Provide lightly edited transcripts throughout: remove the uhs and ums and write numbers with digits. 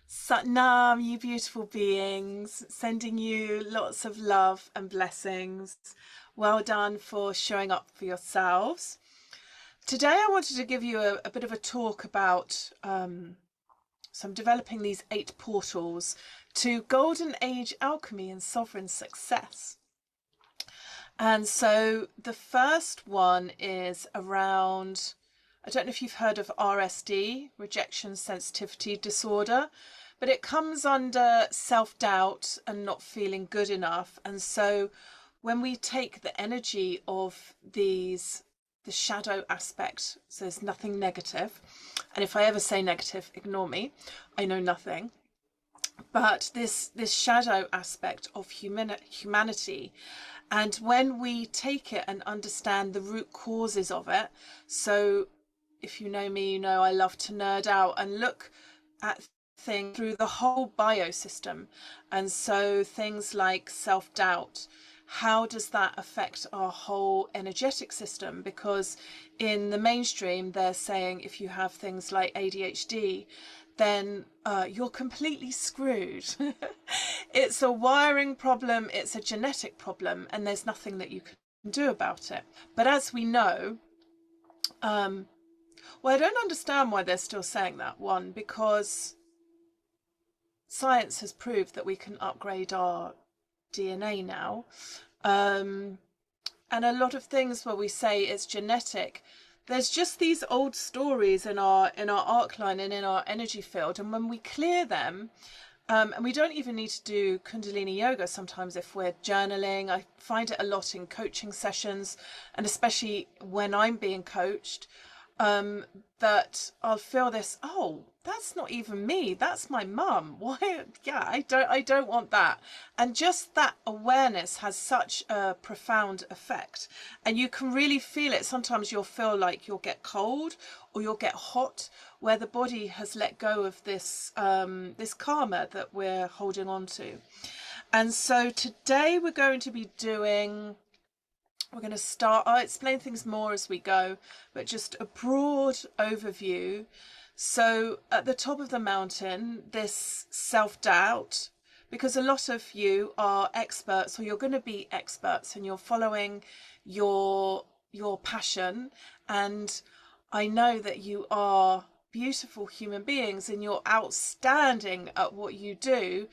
Satnam, you beautiful beings, sending you lots of love and blessings. Well done for showing up for yourselves. Today I wanted to give you a bit of a talk about, so I'm developing these 8 portals to Golden Age alchemy and sovereign success. And so the first one is around, I don't know if you've heard of RSD, rejection sensitivity disorder, but it comes under self-doubt and not feeling good enough. And so when we take the energy of these, the shadow aspect, so there's nothing negative, and if I ever say negative, ignore me, I know nothing, but this shadow aspect of humanity, and when we take it and understand the root causes of it, so if you know me, you know I love to nerd out and look at things through the whole biosystem. And so things like self-doubt, how does that affect our whole energetic system? Because in the mainstream, they're saying if you have things like ADHD, then you're completely screwed. It's a wiring problem, it's a genetic problem, and there's nothing that you can do about it. But as we know, well, I don't understand why they're still saying that. One, because science has proved that we can upgrade our DNA now. And a lot of things where we say it's genetic, there's just these old stories in our arc line and in our energy field, and when we clear them, and we don't even need to do Kundalini yoga sometimes if we're journaling. I find it a lot in coaching sessions, and especially when I'm being coached, that I'll feel this, oh, that's not even me, that's my mum. Why? Yeah, I don't want that. And just that awareness has such a profound effect, and you can really feel it. Sometimes you'll feel like you'll get cold or you'll get hot, where the body has let go of this this karma that we're holding on to. And so today we're going to be doing, we're going to start, I'll explain things more as we go, but just a broad overview. So at the top of the mountain, this self-doubt, because a lot of you are experts, or you're going to be experts, and you're following your passion. And I know that you are beautiful human beings and you're outstanding at what you do,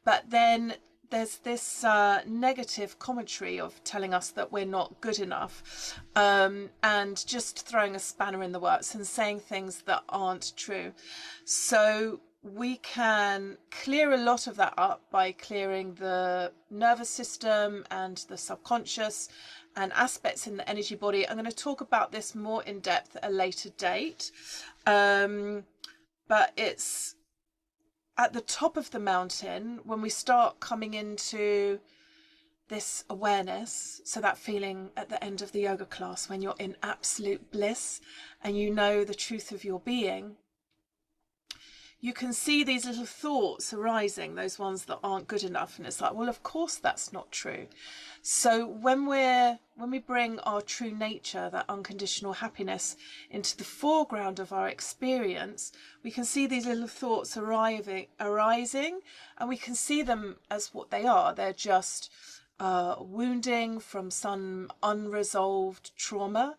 but then there's this negative commentary of telling us that we're not good enough, and just throwing a spanner in the works and saying things that aren't true. So we can clear a lot of that up by clearing the nervous system and the subconscious and aspects in the energy body. I'm going to talk about this more in depth at a later date, but it's at the top of the mountain when we start coming into this awareness. So that feeling at the end of the yoga class when you're in absolute bliss and you know the truth of your being, you can see these little thoughts arising, those ones that aren't good enough, and it's like, well, of course that's not true. So when we bring our true nature, that unconditional happiness, into the foreground of our experience, we can see these little thoughts arising, and we can see them as what they are. They're just wounding from some unresolved trauma.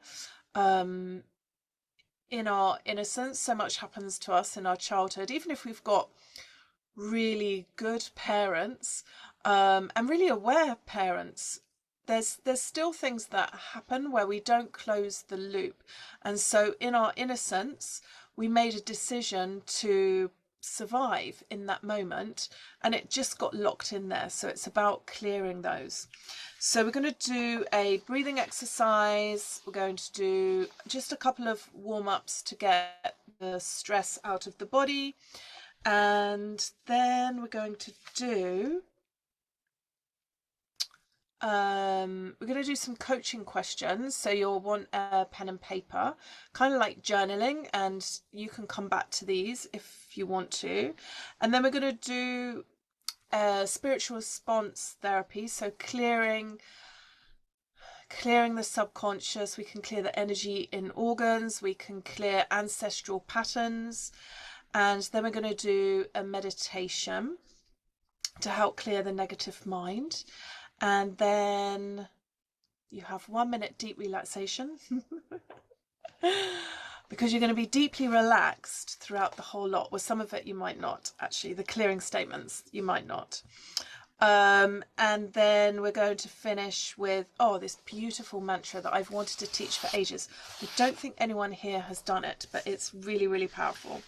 In our innocence, so much happens to us in our childhood, even if we've got really good parents, and really aware parents, there's still things that happen where we don't close the loop. And so in our innocence, we made a decision to survive in that moment, and it just got locked in there. So it's about clearing those. So we're going to do a breathing exercise. We're going to do just a couple of warm-ups to get the stress out of the body, and then we're going to do some coaching questions. So you'll want a pen and paper, kind of like journaling, and you can come back to these if you want to. And then we're going to do spiritual response therapy, so clearing the subconscious. We can clear the energy in organs, we can clear ancestral patterns, And then we're going to do a meditation to help clear the negative mind. And then you have 1 minute deep relaxation because you're going to be deeply relaxed throughout the whole lot. Well, some of it you might not, actually. The clearing statements, you might not. And then we're going to finish with, this beautiful mantra that I've wanted to teach for ages. I don't think anyone here has done it, but it's really, really powerful.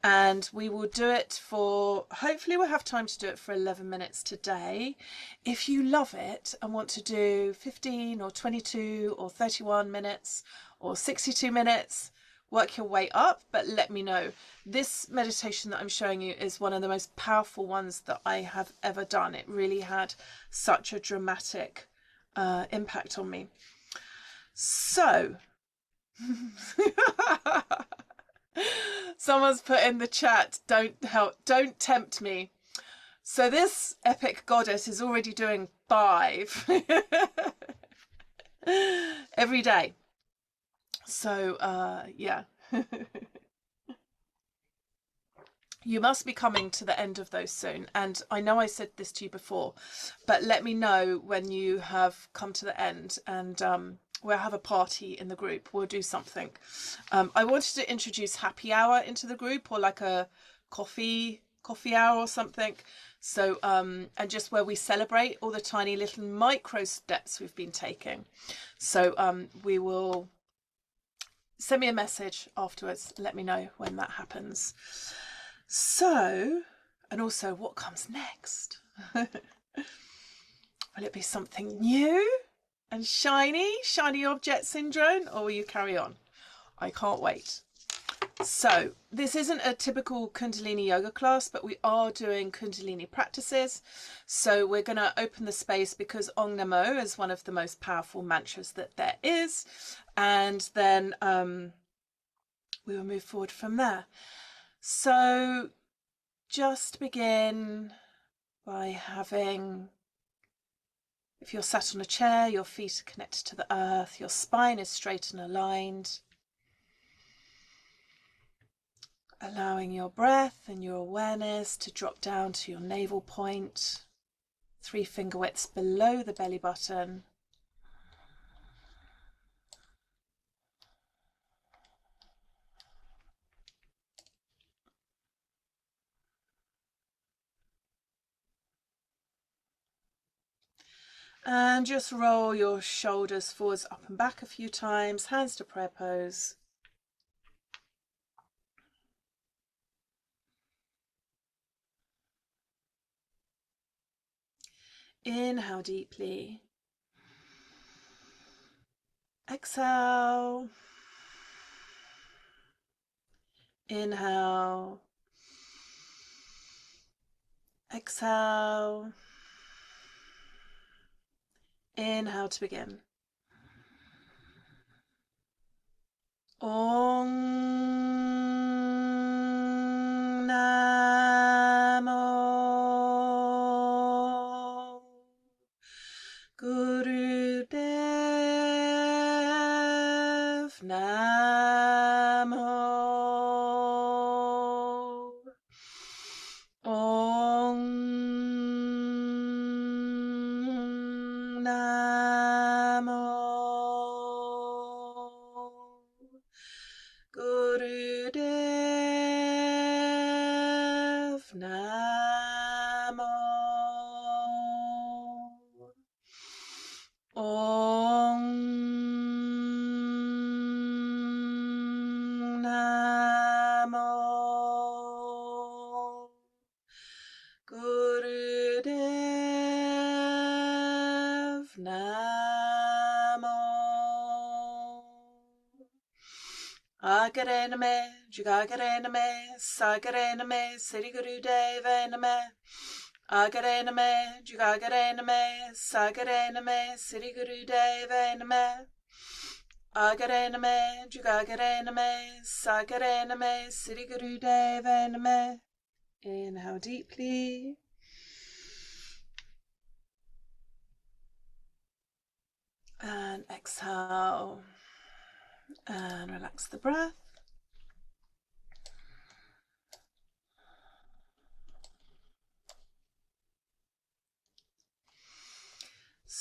And we will do it for, hopefully we'll have time to do it for 11 minutes today. If you love it and want to do 15 or 22 or 31 minutes or 62 minutes, work your way up, but let me know. This meditation that I'm showing you is one of the most powerful ones that I have ever done. It really had such a dramatic impact on me. So, someone's put in the chat, don't tempt me. So this epic goddess is already doing 5 every day. So, yeah. You must be coming to the end of those soon. And I know I said this to you before, but let me know when you have come to the end, and we'll have a party in the group. We'll do something. I wanted to introduce happy hour into the group, or like a coffee hour or something. So, and just where we celebrate all the tiny little micro steps we've been taking. So we will, send me a message afterwards. Let me know when that happens. So, and also what comes next? Will it be something new and shiny object syndrome, or will you carry on? I can't wait. So this isn't a typical Kundalini yoga class, but we are doing Kundalini practices. So we're going to open the space because Om Namo is one of the most powerful mantras that there is. And then we will move forward from there. So just begin by having, if you're sat on a chair, your feet are connected to the earth, your spine is straight and aligned. Allowing your breath and your awareness to drop down to your navel point, 3 finger widths below the belly button. And just roll your shoulders forwards, up and back a few times, hands to prayer pose. Inhale deeply. Exhale. Inhale. Exhale. Inhale to begin. Om Namo Gurudev Namo Om Namo Gurudev Namo Om Namo Gurudev Namo Agare Name, Jugagare Name, Sagare Name, Sri Gurudev Name. Agare Name, Jugagare Name, Sagare Name, Sri Gurudev Name. Agare Name, Jugagare Name, Sagare Name, Sri Gurudev Name. Inhale deeply. And exhale. And relax the breath.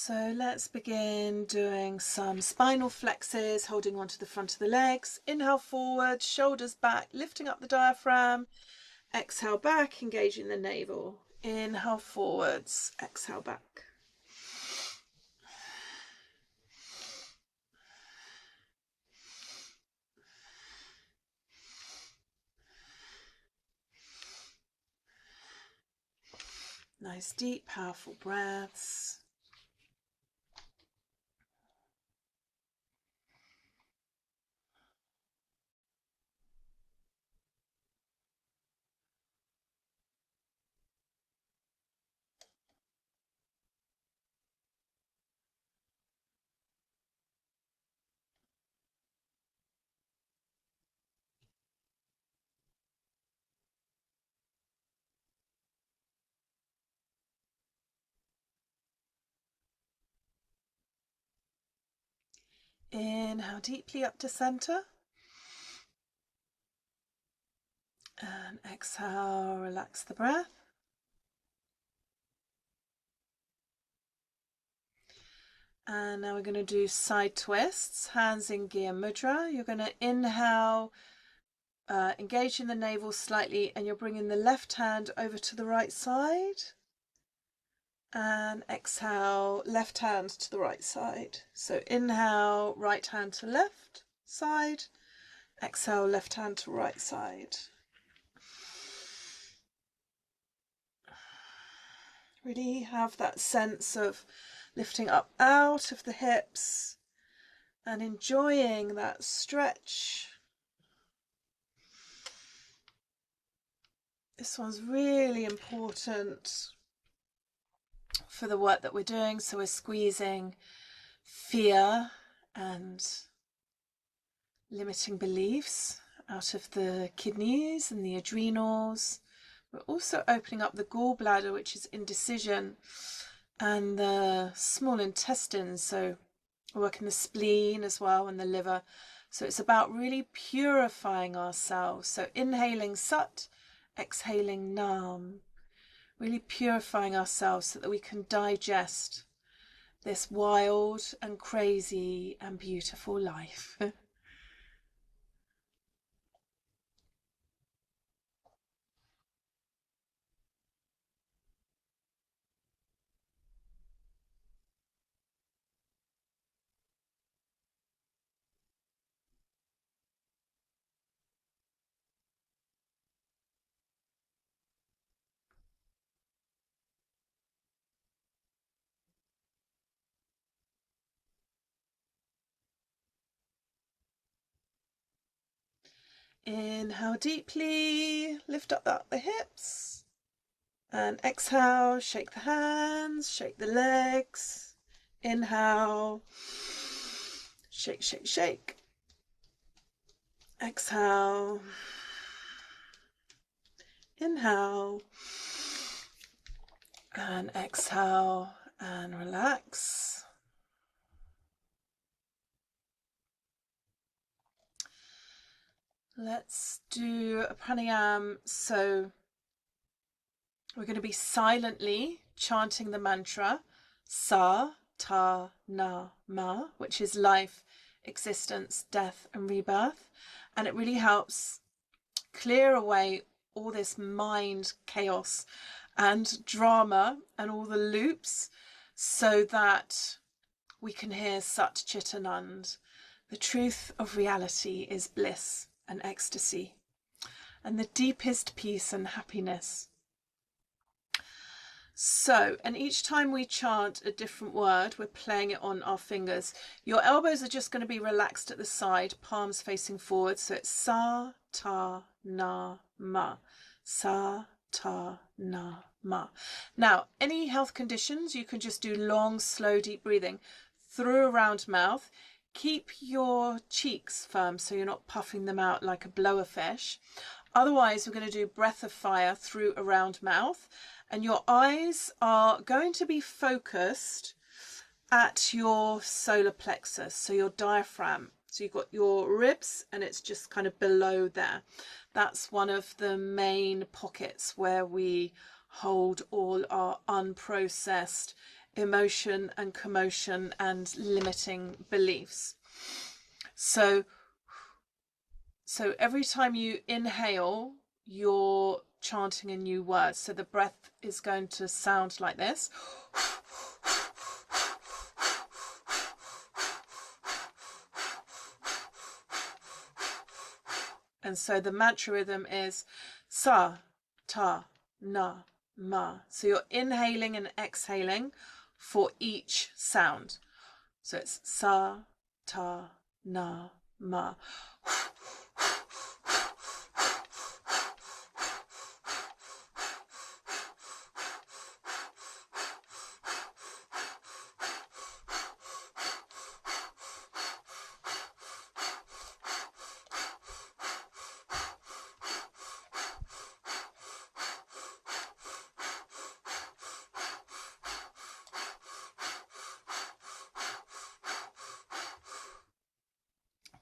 So let's begin doing some spinal flexes, holding on to the front of the legs. Inhale forward, shoulders back, lifting up the diaphragm. Exhale back, engaging the navel. Inhale forwards, exhale back. Nice, deep, powerful breaths. Inhale deeply up to center. And exhale, relax the breath. And now we're going to do side twists, hands in Gya Mudra. You're going to inhale, engage in the navel slightly, and you're bringing the left hand over to the right side. And exhale, left hand to the right side. So inhale, right hand to left side. Exhale, left hand to right side. Really have that sense of lifting up out of the hips and enjoying that stretch. This one's really important for the work that we're doing. So we're squeezing fear and limiting beliefs out of the kidneys and the adrenals. We're also opening up the gallbladder, which is indecision, and the small intestines. So we're working the spleen as well and the liver. So it's about really purifying ourselves. So inhaling Sat, exhaling Nam. Really purifying ourselves so that we can digest this wild and crazy and beautiful life. Inhale deeply, lift up the hips, and exhale, shake the hands, shake the legs. Inhale, shake, shake, shake. Exhale, inhale, and exhale, and relax. Let's do a pranayam. So we're going to be silently chanting the mantra Sa, Ta, Na, Ma, which is life, existence, death, and rebirth. And it really helps clear away all this mind chaos and drama and all the loops so that we can hear Sat Chit Anand. The truth of reality is bliss and ecstasy and the deepest peace and happiness. So, and each time we chant a different word, we're playing it on our fingers. Your elbows are just going to be relaxed at the side, palms facing forward. So it's Sa, Ta, Na, Ma. Sa, Ta, Na, Ma. Now, any health conditions, you can just do long, slow, deep breathing through around mouth. Keep your cheeks firm so you're not puffing them out like a blowerfish. Otherwise, we're going to do breath of fire through around mouth. And your eyes are going to be focused at your solar plexus, so your diaphragm. So you've got your ribs and it's just kind of below there. That's one of the main pockets where we hold all our unprocessed emotion and commotion and limiting beliefs. So every time you inhale, you're chanting a new word. So the breath is going to sound like this. And so the mantra rhythm is sa, ta, na, ma. So you're inhaling and exhaling for each sound. So it's sa, ta, na, ma.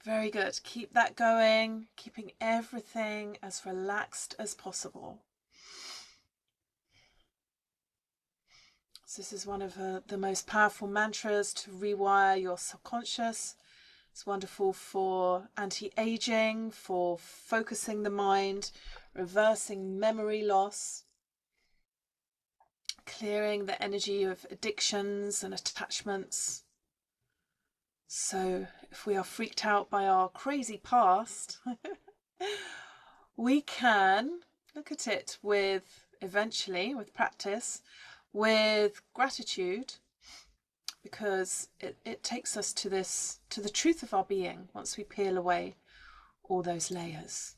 Very good. Keep that going, keeping everything as relaxed as possible. So this is one of the most powerful mantras to rewire your subconscious. It's wonderful for anti-aging, for focusing the mind, reversing memory loss, clearing the energy of addictions and attachments. So if we are freaked out by our crazy past, we can look at it eventually with practice, with gratitude, because it takes us to the truth of our being once we peel away all those layers.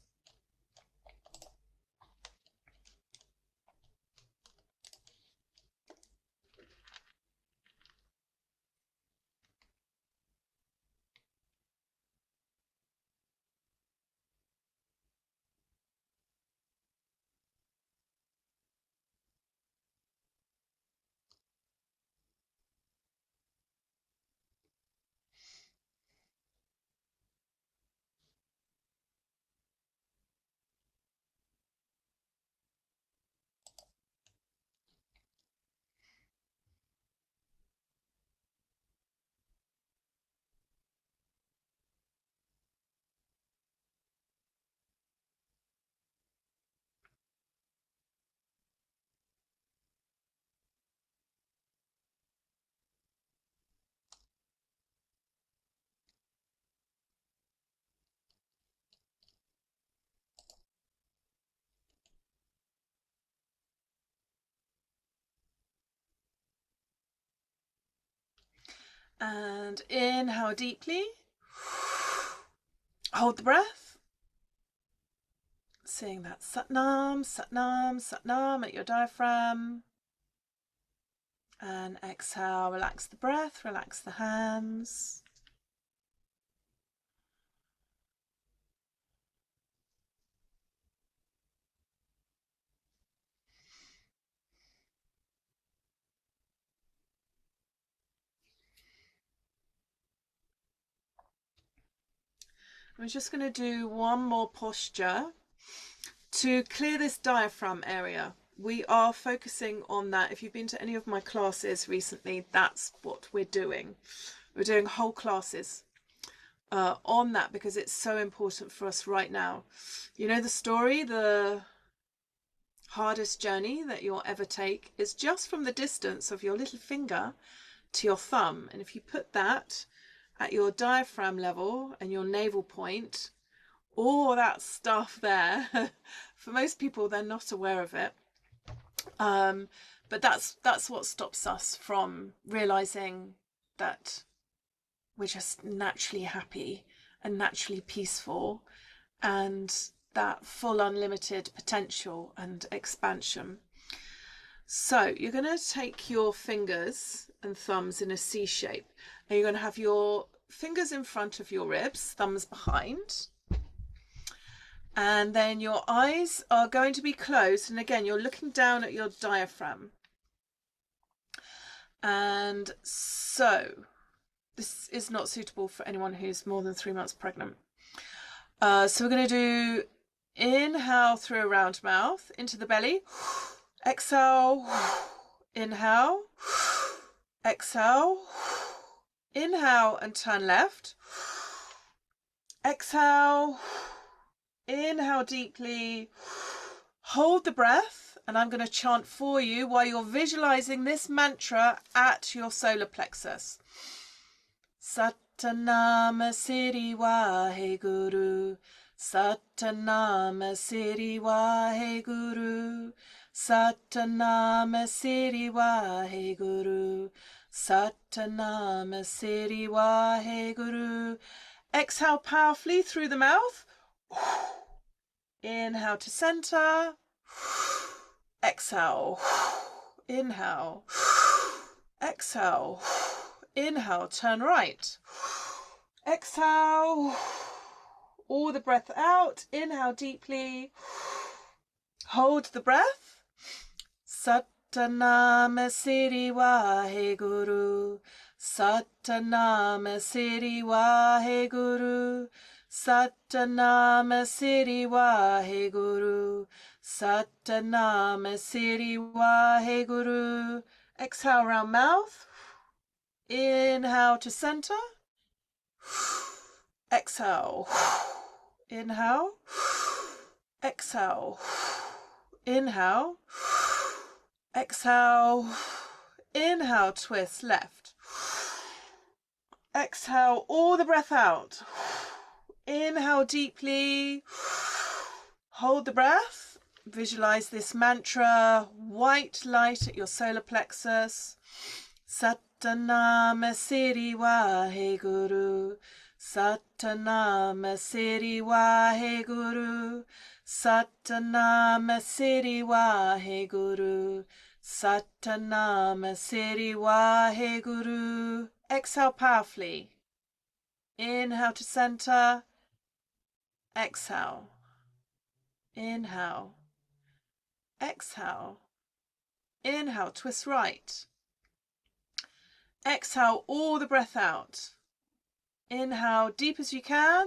And inhale deeply. Hold the breath. Seeing that Satnam, Satnam, Satnam at your diaphragm. And exhale, relax the breath, relax the hands. I'm just going to do one more posture to clear this diaphragm area. We are focusing on that. If you've been to any of my classes recently, that's what we're doing. We're doing whole classes on that because it's so important for us right now. You know the story, the hardest journey that you'll ever take is just from the distance of your little finger to your thumb. And if you put that at your diaphragm level and your navel point, all that stuff there, for most people, they're not aware of it. But that's what stops us from realizing that we're just naturally happy and naturally peaceful, and that full unlimited potential and expansion. So you're going to take your fingers and thumbs in a C shape, and you're going to have your fingers in front of your ribs, thumbs behind, and then your eyes are going to be closed, and again you're looking down at your diaphragm. And so this is not suitable for anyone who's more than 3 months pregnant. So we're going to do inhale through a round mouth into the belly, exhale, inhale, Exhale. Inhale and turn left. Exhale. Inhale deeply. Hold the breath, and I'm going to chant for you while you're visualizing this mantra at your solar plexus. Satanam Siri Waheguru. Satanam Siri Waheguru. Satanam Siri Waheguru. Satanam Siri Waheguru. Exhale powerfully through the mouth. Inhale to center. Exhale. Inhale. Exhale. Inhale, turn right. Exhale. All the breath out. Inhale deeply. Hold the breath. Satanam Siri Waheguru. Satanam Siri Waheguru. Satanam Siri Waheguru. Satanam Siri Waheguru. Exhale round mouth. Inhale to center. Exhale. Inhale. Exhale. Inhale. Exhale. Inhale, twist left. Exhale all the breath out. Inhale deeply. Hold the breath. Visualize this mantra. White light at your solar plexus. Satanam Siri Waheguru. Satanam Siri Waheguru. Satanam Siri Waheguru. Satanam Siri Waheguru. Exhale powerfully. Inhale to center. Exhale. Inhale. Exhale. Inhale, twist right. Exhale all the breath out. Inhale deep as you can.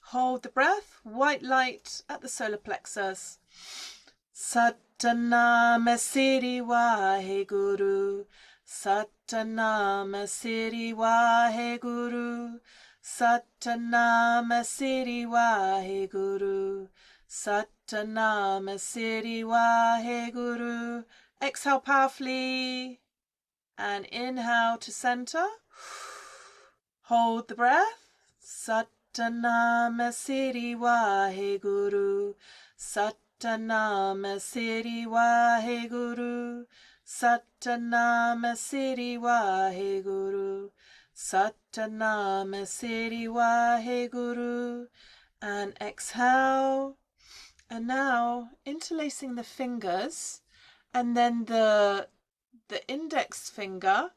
Hold the breath. White light at the solar plexus. Satanam Siri Waheguru. Satanam Siri Waheguru. Satanam Siri Waheguru. Satanam Siri Waheguru. Exhale powerfully. And inhale to center. Hold the breath. Satanam Siri Waheguru. Satanam Siri Waheguru. Satanam Siri Waheguru. Satanam Siri Waheguru. And exhale. And now interlacing the fingers, and then the index finger,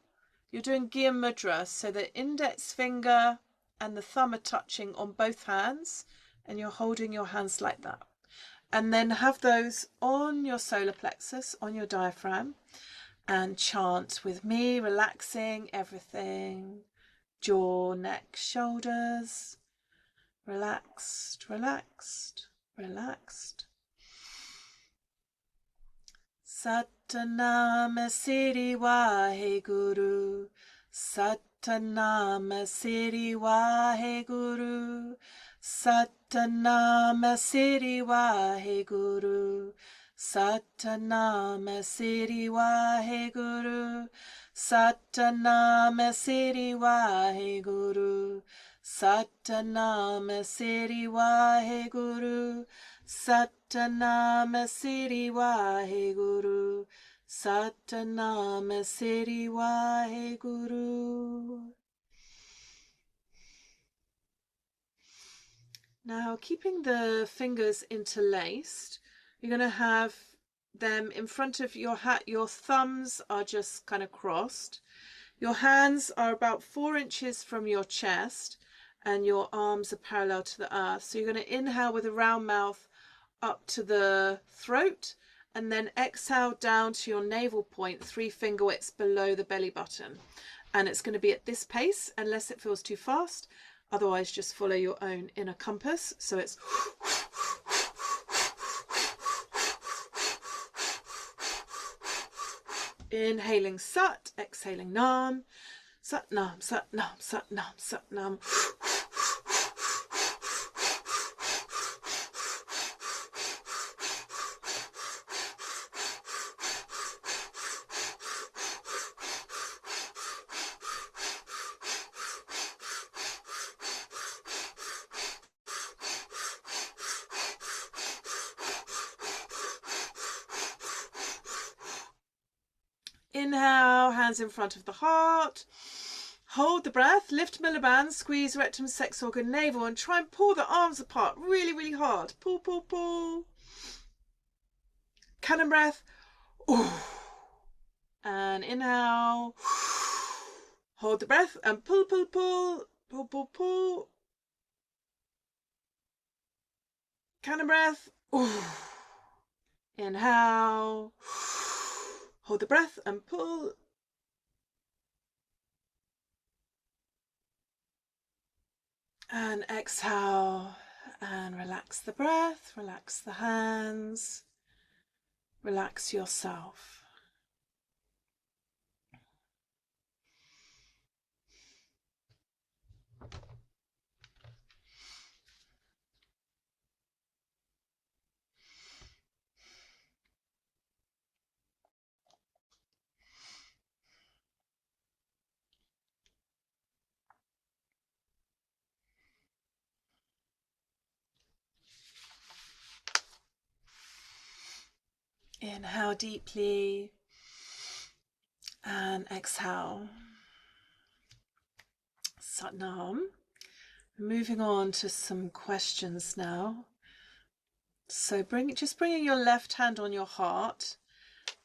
you're doing Gya Mudra, so the index finger and the thumb are touching on both hands, and you're holding your hands like that. And then have those on your solar plexus, on your diaphragm, and chant with me, relaxing everything. Jaw, neck, shoulders, relaxed, relaxed, relaxed. Satanam Siri Waheguru. Satanam Siri Waheguru. Satanam Siri Waheguru. Satanam Siri Waheguru. Satanam Siri Waheguru. Satanam Siri Waheguru. Satanam Siri Waheguru. Satanam Siri Waheguru. Now, keeping the fingers interlaced, you're going to have them in front of your hat. Your thumbs are just kind of crossed. Your hands are about 4 inches from your chest, and your arms are parallel to the earth. So you're going to inhale with a round mouth up to the throat, and then exhale down to your navel point, 3 finger widths below the belly button. And it's going to be at this pace unless it feels too fast. Otherwise, just follow your own inner compass. So it's Inhaling Sat, exhaling Nam. Sat Nam, Sat Nam, Sat Nam, Sat Nam. Inhale, hands in front of the heart. Hold the breath, lift milliband, squeeze rectum, sex organ, navel, and try and pull the arms apart really, really hard. Pull, pull, pull. Cannon breath. Ooh. And inhale. Hold the breath and pull, pull, pull. Pull, pull, pull. Cannon breath. Ooh. Inhale. Hold the breath and pull. And exhale and relax the breath, relax the hands, relax yourself. Inhale deeply and exhale. Satnam. Moving on to some questions now. So just bringing your left hand on your heart,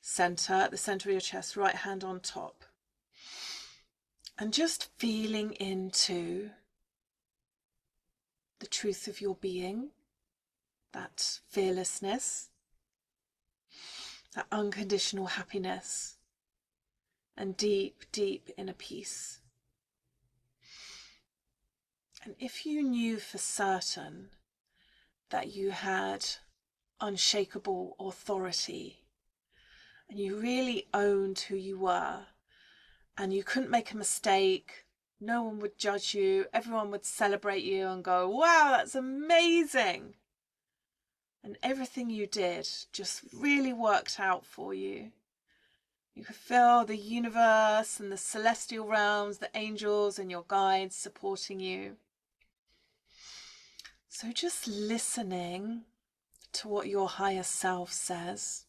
center, at the center of your chest, right hand on top. And just feeling into the truth of your being, that fearlessness, that unconditional happiness, and deep, deep inner peace. And if you knew for certain that you had unshakable authority and you really owned who you were and you couldn't make a mistake, no one would judge you, everyone would celebrate you and go, wow, that's amazing. And everything you did just really worked out for you. You could feel the universe and the celestial realms, the angels and your guides supporting you. So just listening to what your higher self says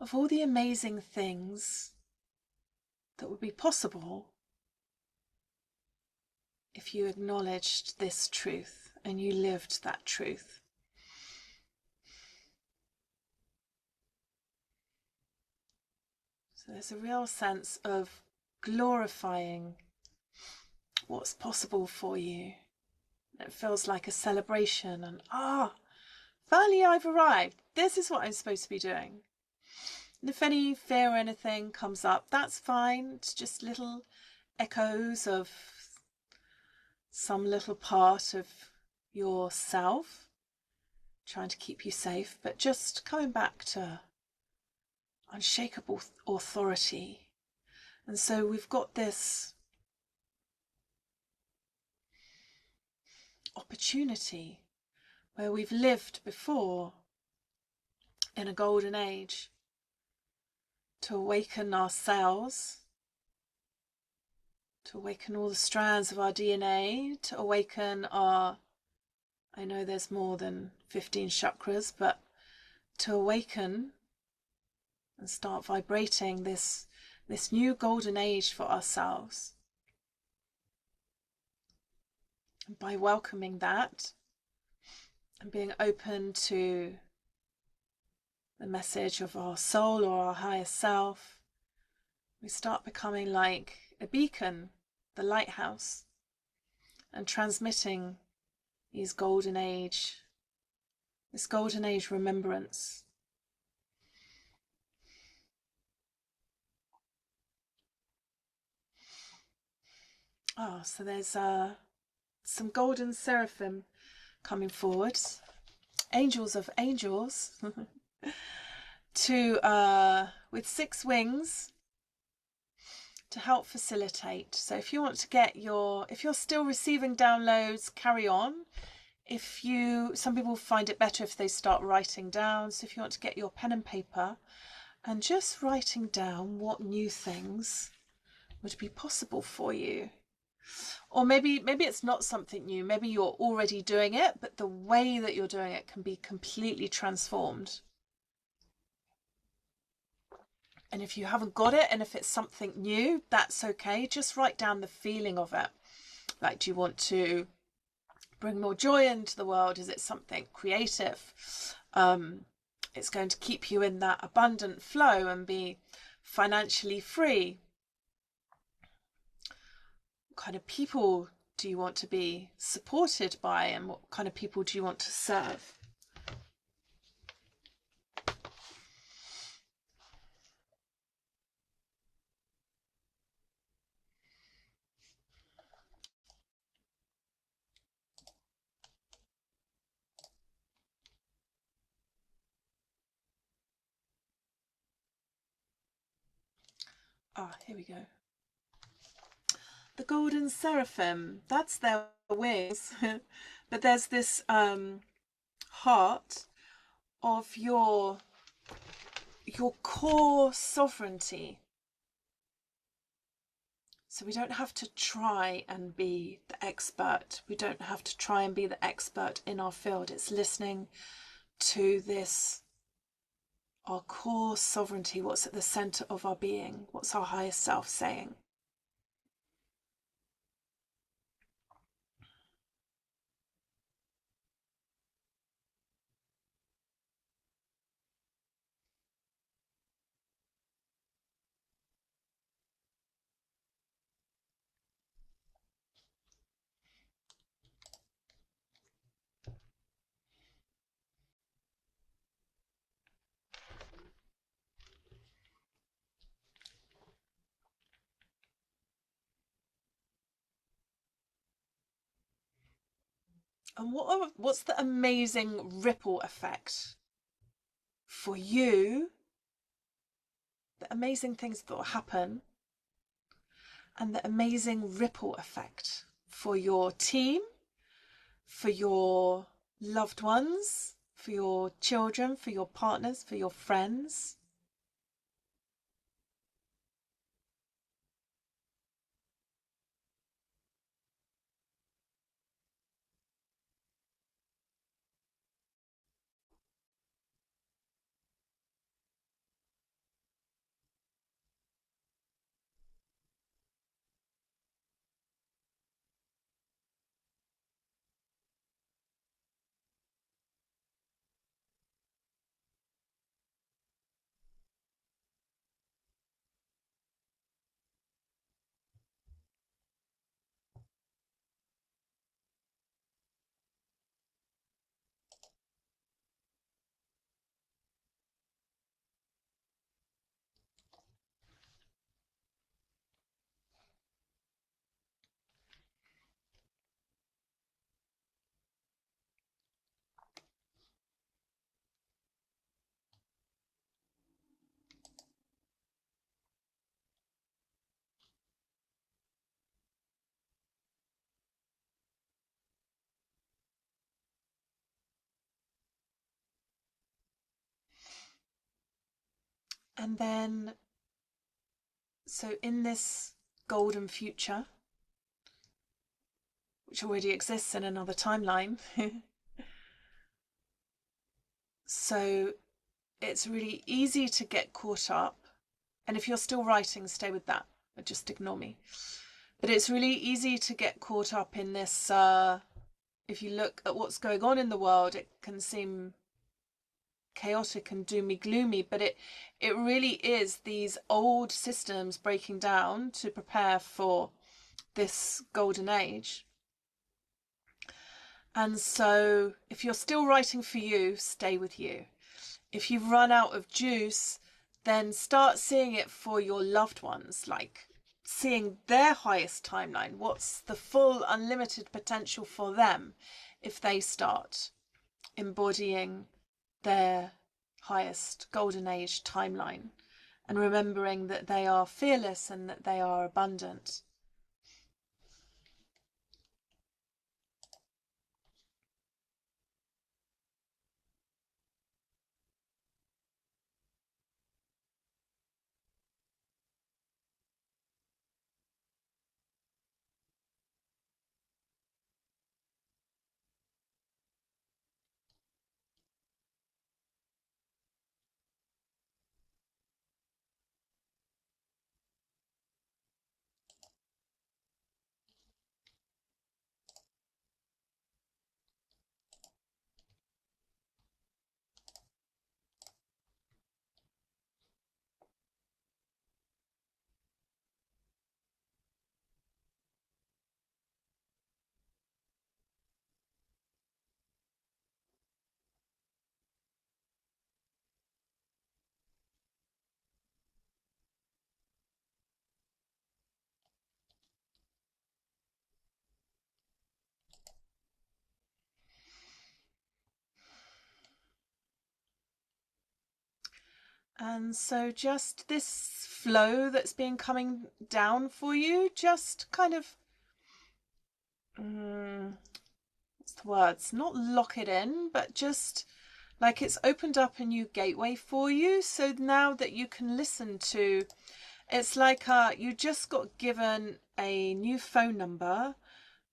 of all the amazing things that would be possible if you acknowledged this truth and you lived that truth. So there's a real sense of glorifying what's possible for you. It feels like a celebration and finally I've arrived. This is what I'm supposed to be doing. And if any fear or anything comes up, that's fine. It's just little echoes of some little part of yourself trying to keep you safe, but just coming back to unshakable authority. And so we've got this opportunity where we've lived before in a golden age to awaken ourselves, to awaken all the strands of our DNA, to awaken our, I know there's more than 15 chakras, but to awaken and start vibrating this new golden age for ourselves. And by welcoming that and being open to the message of our soul or our higher self, we start becoming like a beacon, the lighthouse, and transmitting this golden age remembrance. So there's some golden seraphim coming forward, angels of angels. with 6 wings to help facilitate. So if you want to get if you're still receiving downloads, carry on. Some people find it better if they start writing down. So if you want to get your pen and paper and just writing down what new things would be possible for you. Or maybe it's not something new. Maybe you're already doing it, but the way that you're doing it can be completely transformed. And if you haven't got it, and if it's something new, that's okay. Just write down the feeling of it. Like, do you want to bring more joy into the world? Is it something creative? It's going to keep you in that abundant flow and be financially free. What kind of people do you want to be supported by, and what kind of people do you want to serve? Here we go. The golden seraphim, that's their wings. But there's this heart of your core sovereignty. So we don't have to try and be the expert. We don't have to try and be the expert in our field. It's listening to this, our core sovereignty, what's at the center of our being, what's our higher self saying. And what's the amazing ripple effect for you? The amazing things that will happen, and the amazing ripple effect for your team, for your loved ones, for your children, for your partners, for your friends. And then, so in this golden future, which already exists in another timeline, so it's really easy to get caught up. And if you're still writing, stay with that, but just ignore me. But it's really easy to get caught up in this. If you look at what's going on in the world, it can seem chaotic and doomy gloomy, but it really is these old systems breaking down to prepare for this golden age. And so if you're still writing for you, stay with you. If you've run out of juice, then start seeing it for your loved ones, like seeing their highest timeline. What's the full unlimited potential for them if they start embodying their highest golden age timeline, and remembering that they are fearless and that they are abundant. And so just this flow that's been coming down for you, just kind of, what's the words? Not lock it in, but just like it's opened up a new gateway for you. So now that you can listen to, it's like you just got given a new phone number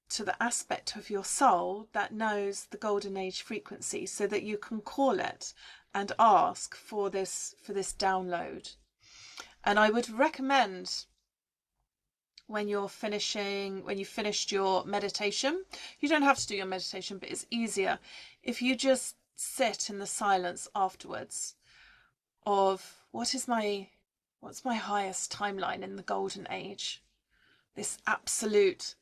to the aspect of your soul that knows the golden age frequency, so that you can call it and ask for this download. And I would recommend, when you've finished your meditation, you don't have to do your meditation, but it's easier if you just sit in the silence afterwards of what's my highest timeline in the golden age, this absolute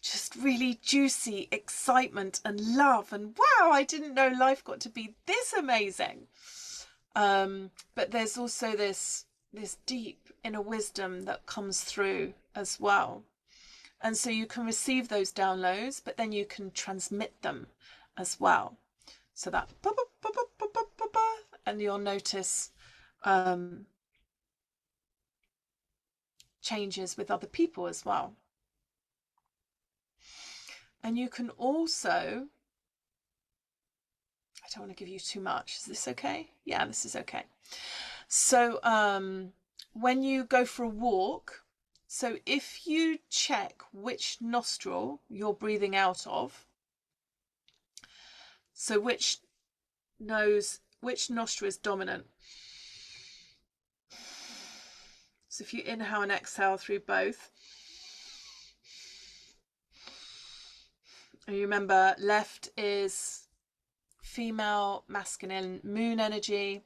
just really juicy excitement and love, and wow, I didn't know life got to be this amazing. But there's also this deep inner wisdom that comes through as well. And so you can receive those downloads, but then you can transmit them as well. So that, and you'll notice changes with other people as well. And you can also, I don't want to give you too much. Is this okay? Yeah, this is okay. So when you go for a walk, so if you check which nostril you're breathing out of, so which nostril is dominant. So if you inhale and exhale through both, and you remember left is female, masculine, moon energy,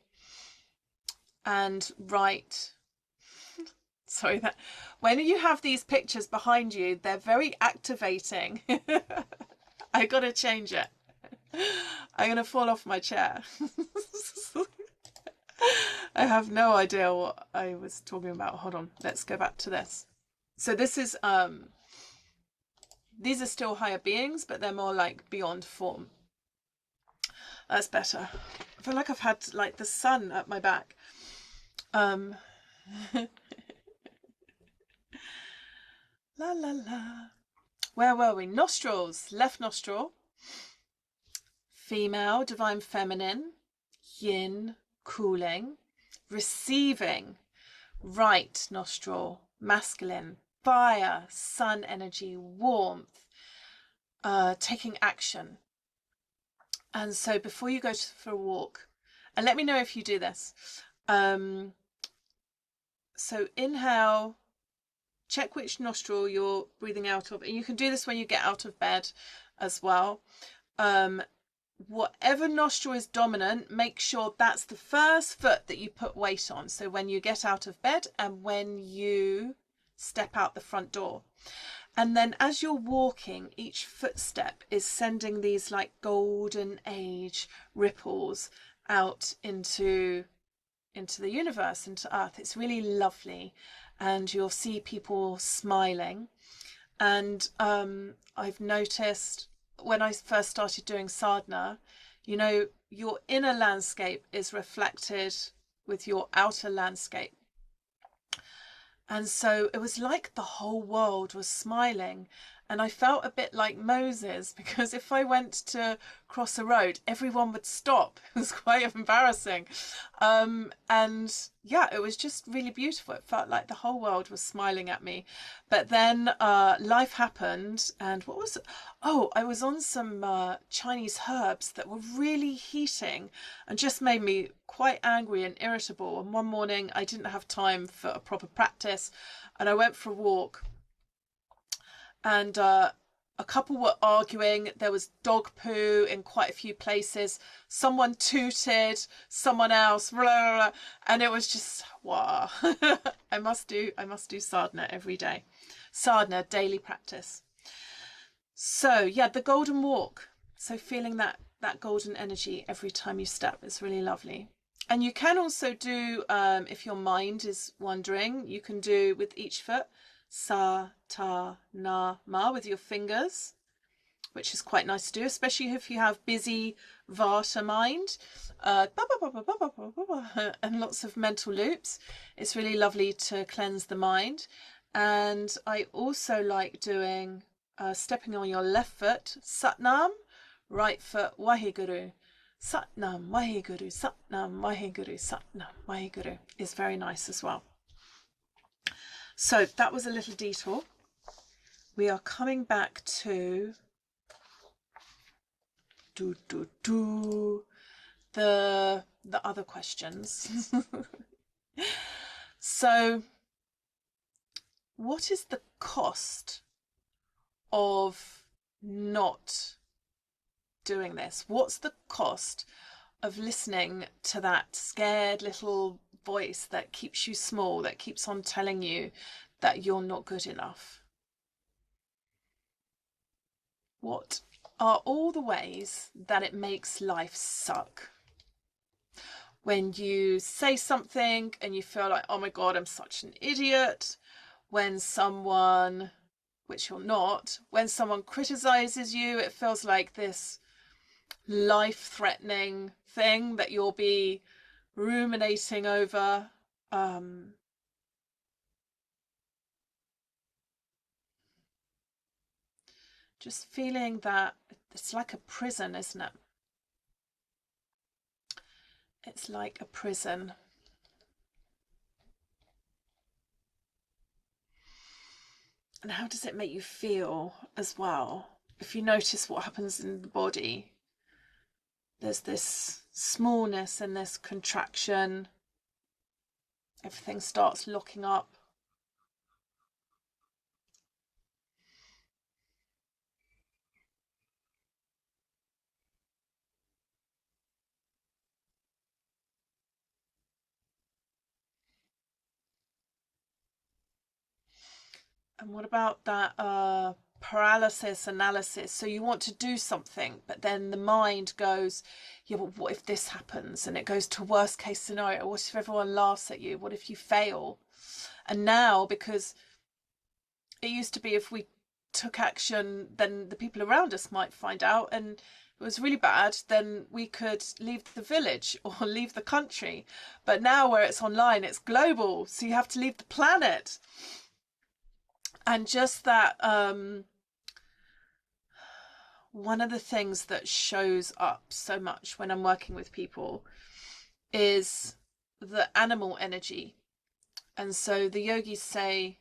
and right, sorry, that when you have these pictures behind you, they're very activating. I gotta change it. I'm gonna fall off my chair. I have no idea what I was talking about. Hold on, let's go back to this. So this is these are still higher beings, but they're more like beyond form. That's better. I feel like I've had like the sun at my back. La la la. Where were we? Nostrils. Left nostril, female, divine feminine, yin, cooling. Receiving, right nostril, masculine, fire, sun energy, warmth, taking action. And so before you go for a walk, and let me know if you do this. So inhale, check which nostril you're breathing out of. And you can do this when you get out of bed as well. Whatever nostril is dominant, make sure that's the first foot that you put weight on. So when you get out of bed and when you step out the front door. And then as you're walking, each footstep is sending these like golden age ripples out into the universe, into earth. It's really lovely. And you'll see people smiling. And I've noticed when I first started doing sadhana, you know, your inner landscape is reflected with your outer landscape. And so it was like the whole world was smiling. And I felt a bit like Moses, because if I went to cross a road, everyone would stop. It was quite embarrassing. And yeah, it was just really beautiful. It felt like the whole world was smiling at me. But then life happened. And what was it? Oh, I was on some Chinese herbs that were really heating and just made me quite angry and irritable. And one morning I didn't have time for a proper practice, and I went for a walk. And a couple were arguing. There was dog poo in quite a few places. Someone tooted, someone else, blah, blah, blah. And it was just, wow. I must do sadhana every day. Sadhana, daily practice. So yeah, the golden walk. So feeling that golden energy every time you step is really lovely. And you can also do, if your mind is wandering, you can do with each foot, sa, ta, na, ma with your fingers, which is quite nice to do, especially if you have busy vata mind, and lots of mental loops. It's really lovely to cleanse the mind. And I also like doing, stepping on your left foot, Satnam, right foot, Waheguru. Satnam, Waheguru, Satnam, Waheguru, Satnam, Waheguru is very nice as well. So that was a little detour. We are coming back to the other questions. So what is the cost of not doing this? What's the cost of listening to that scared little voice that keeps you small, that keeps on telling you that you're not good enough? What are all the ways that it makes life suck? When you say something and you feel like, oh my God, I'm such an idiot. When someone, which you're not, when someone criticizes you, it feels like this life-threatening thing that you'll be ruminating over. Just feeling that it's like a prison, isn't it? It's like a prison. And how does it make you feel as well? If you notice what happens in the body, there's this smallness and this contraction. Everything starts locking up. And what about that paralysis analysis? So you want to do something, but then the mind goes, yeah, but what if this happens? And it goes to worst case scenario. What if everyone laughs at you? What if you fail? And now, because it used to be if we took action, then the people around us might find out, and if it was really bad, then we could leave the village or leave the country. But now where it's online, it's global, so you have to leave the planet. And just that, one of the things that shows up so much when I'm working with people is the animal energy. And so the yogis say,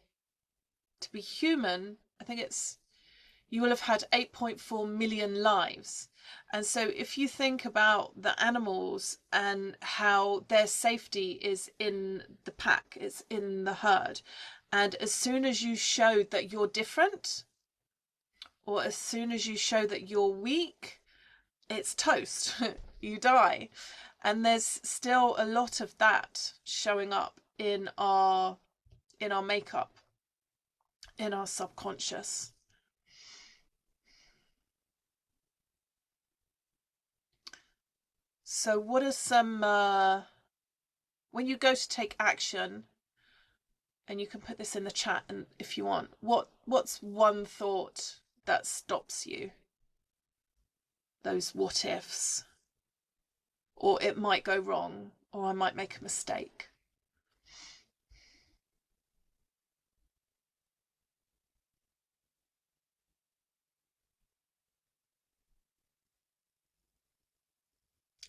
to be human, I think it's, you will have had 8.4 million lives. And so if you think about the animals and how their safety is in the pack, it's in the herd. And as soon as you show that you're different, or as soon as you show that you're weak, it's toast. You die. And there's still a lot of that showing up in our makeup, in our subconscious. So what are some, when you go to take action, and you can put this in the chat and if you want, what's one thought that stops you? Those what ifs. or it might go wrong, or I might make a mistake.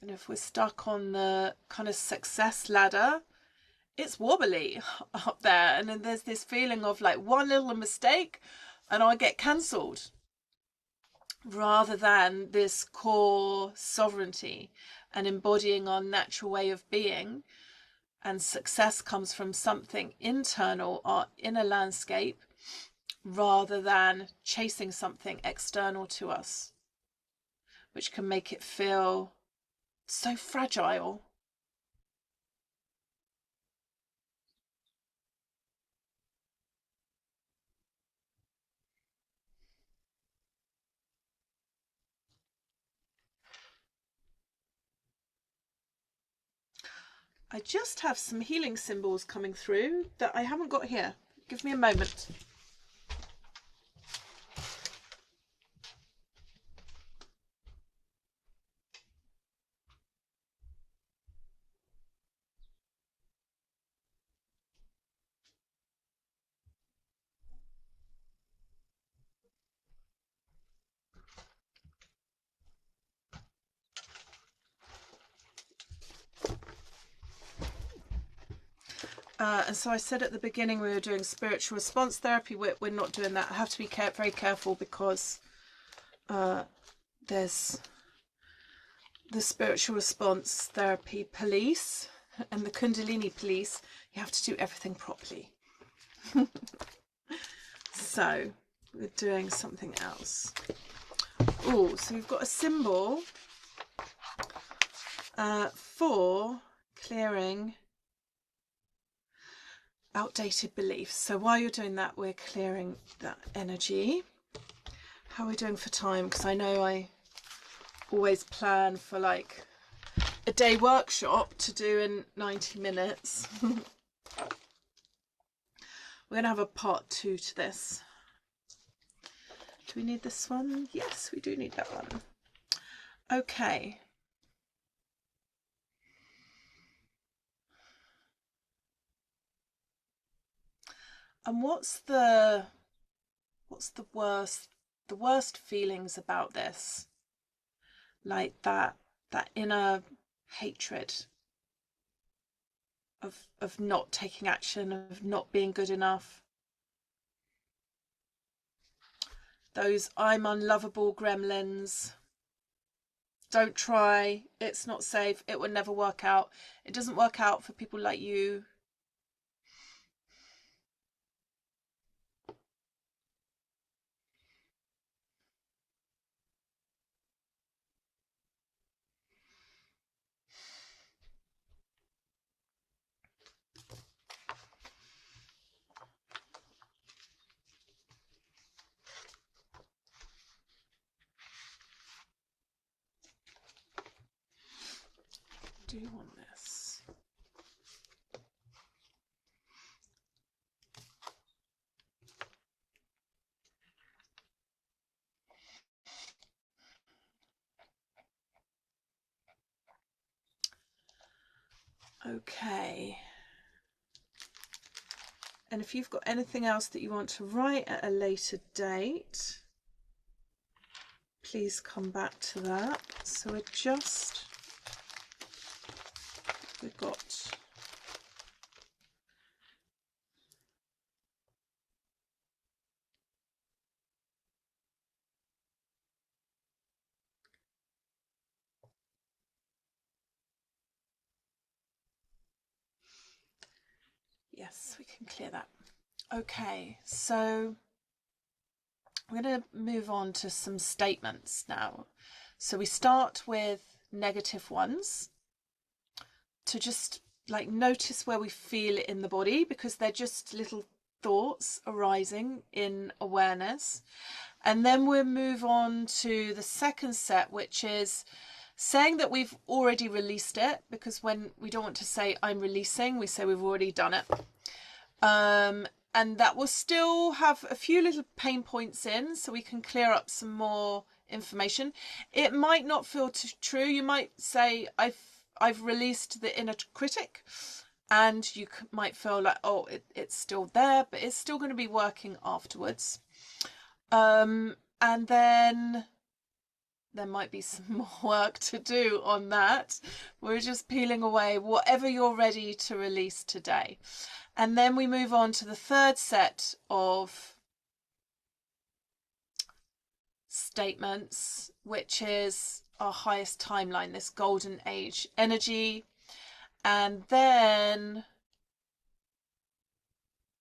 And if we're stuck on the kind of success ladder, it's wobbly up there. And then there's this feeling of like one little mistake and I get cancelled, rather than this core sovereignty and embodying our natural way of being. And success comes from something internal, our inner landscape, rather than chasing something external to us, which can make it feel so fragile. I just have some healing symbols coming through that I haven't got here. Give me a moment. And so I said at the beginning we were doing spiritual response therapy. We're not doing that. I have to be very careful because there's the spiritual response therapy police and the Kundalini police. You have to do everything properly. So we're doing something else. Oh, so we've got a symbol for clearing outdated beliefs. So while you're doing that, we're clearing that energy. How are we doing for time? Because I know I always plan for like a day workshop to do in 90 minutes. We're going to have a part 2 to this. Do we need this one? Yes, we do need that one. Okay. And what's the worst feelings about this? Like that inner hatred of not taking action, of not being good enough. Those I'm unlovable gremlins. Don't try, it's not safe, it will never work out. It doesn't work out for people like you. Do you want this? Okay. And if you've got anything else that you want to write at a later date, please come back to that. So we've got yes, we can clear that. Okay, so we're going to move on to some statements now. So we start with negative ones, to just like notice where we feel it in the body, because they're just little thoughts arising in awareness. And then we'll move on to the second set, which is saying that we've already released it, because when we don't want to say I'm releasing, we say we've already done it. And that will still have a few little pain points in, so we can clear up some more information. It might not feel true. You might say, I've released the inner critic, and you might feel like, oh, it's still there, but it's still going to be working afterwards. And then there might be some more work to do on that. We're just peeling away whatever you're ready to release today. And then we move on to the third set of statements, which is our highest timeline, this golden age energy. And then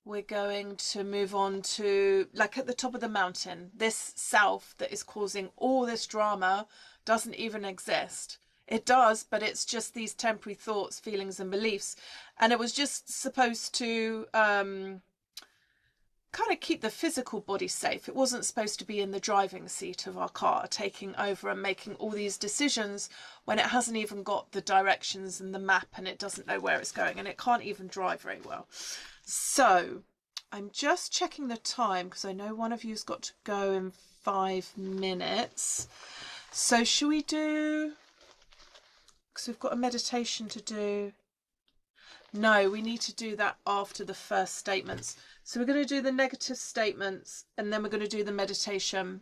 we're going to move on to, like, at the top of the mountain, this self that is causing all this drama doesn't even exist. It does, but it's just these temporary thoughts, feelings and beliefs. And it was just supposed to kind of keep the physical body safe. It wasn't supposed to be in the driving seat of our car, taking over and making all these decisions when it hasn't even got the directions and the map, and it doesn't know where it's going, and it can't even drive very well. So I'm just checking the time because I know one of you's got to go in 5 minutes. So should we do, because we've got a meditation to do. No, we need to do that after the first statements. So we're going to do the negative statements, and then we're going to do the meditation,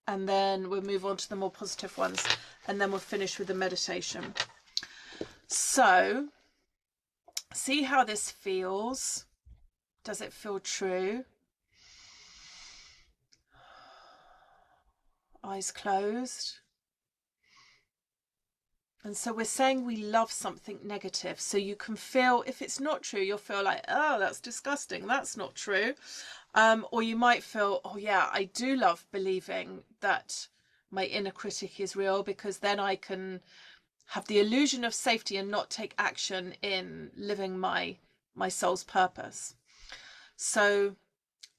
and then we'll move on to the more positive ones, and then we'll finish with the meditation. So see how this feels. Does it feel true? Eyes closed. And so we're saying we love something negative. So you can feel, if it's not true, you'll feel like, oh, that's disgusting. That's not true. Or you might feel, oh yeah, I do love believing that my inner critic is real, because then I can have the illusion of safety and not take action in living my soul's purpose. So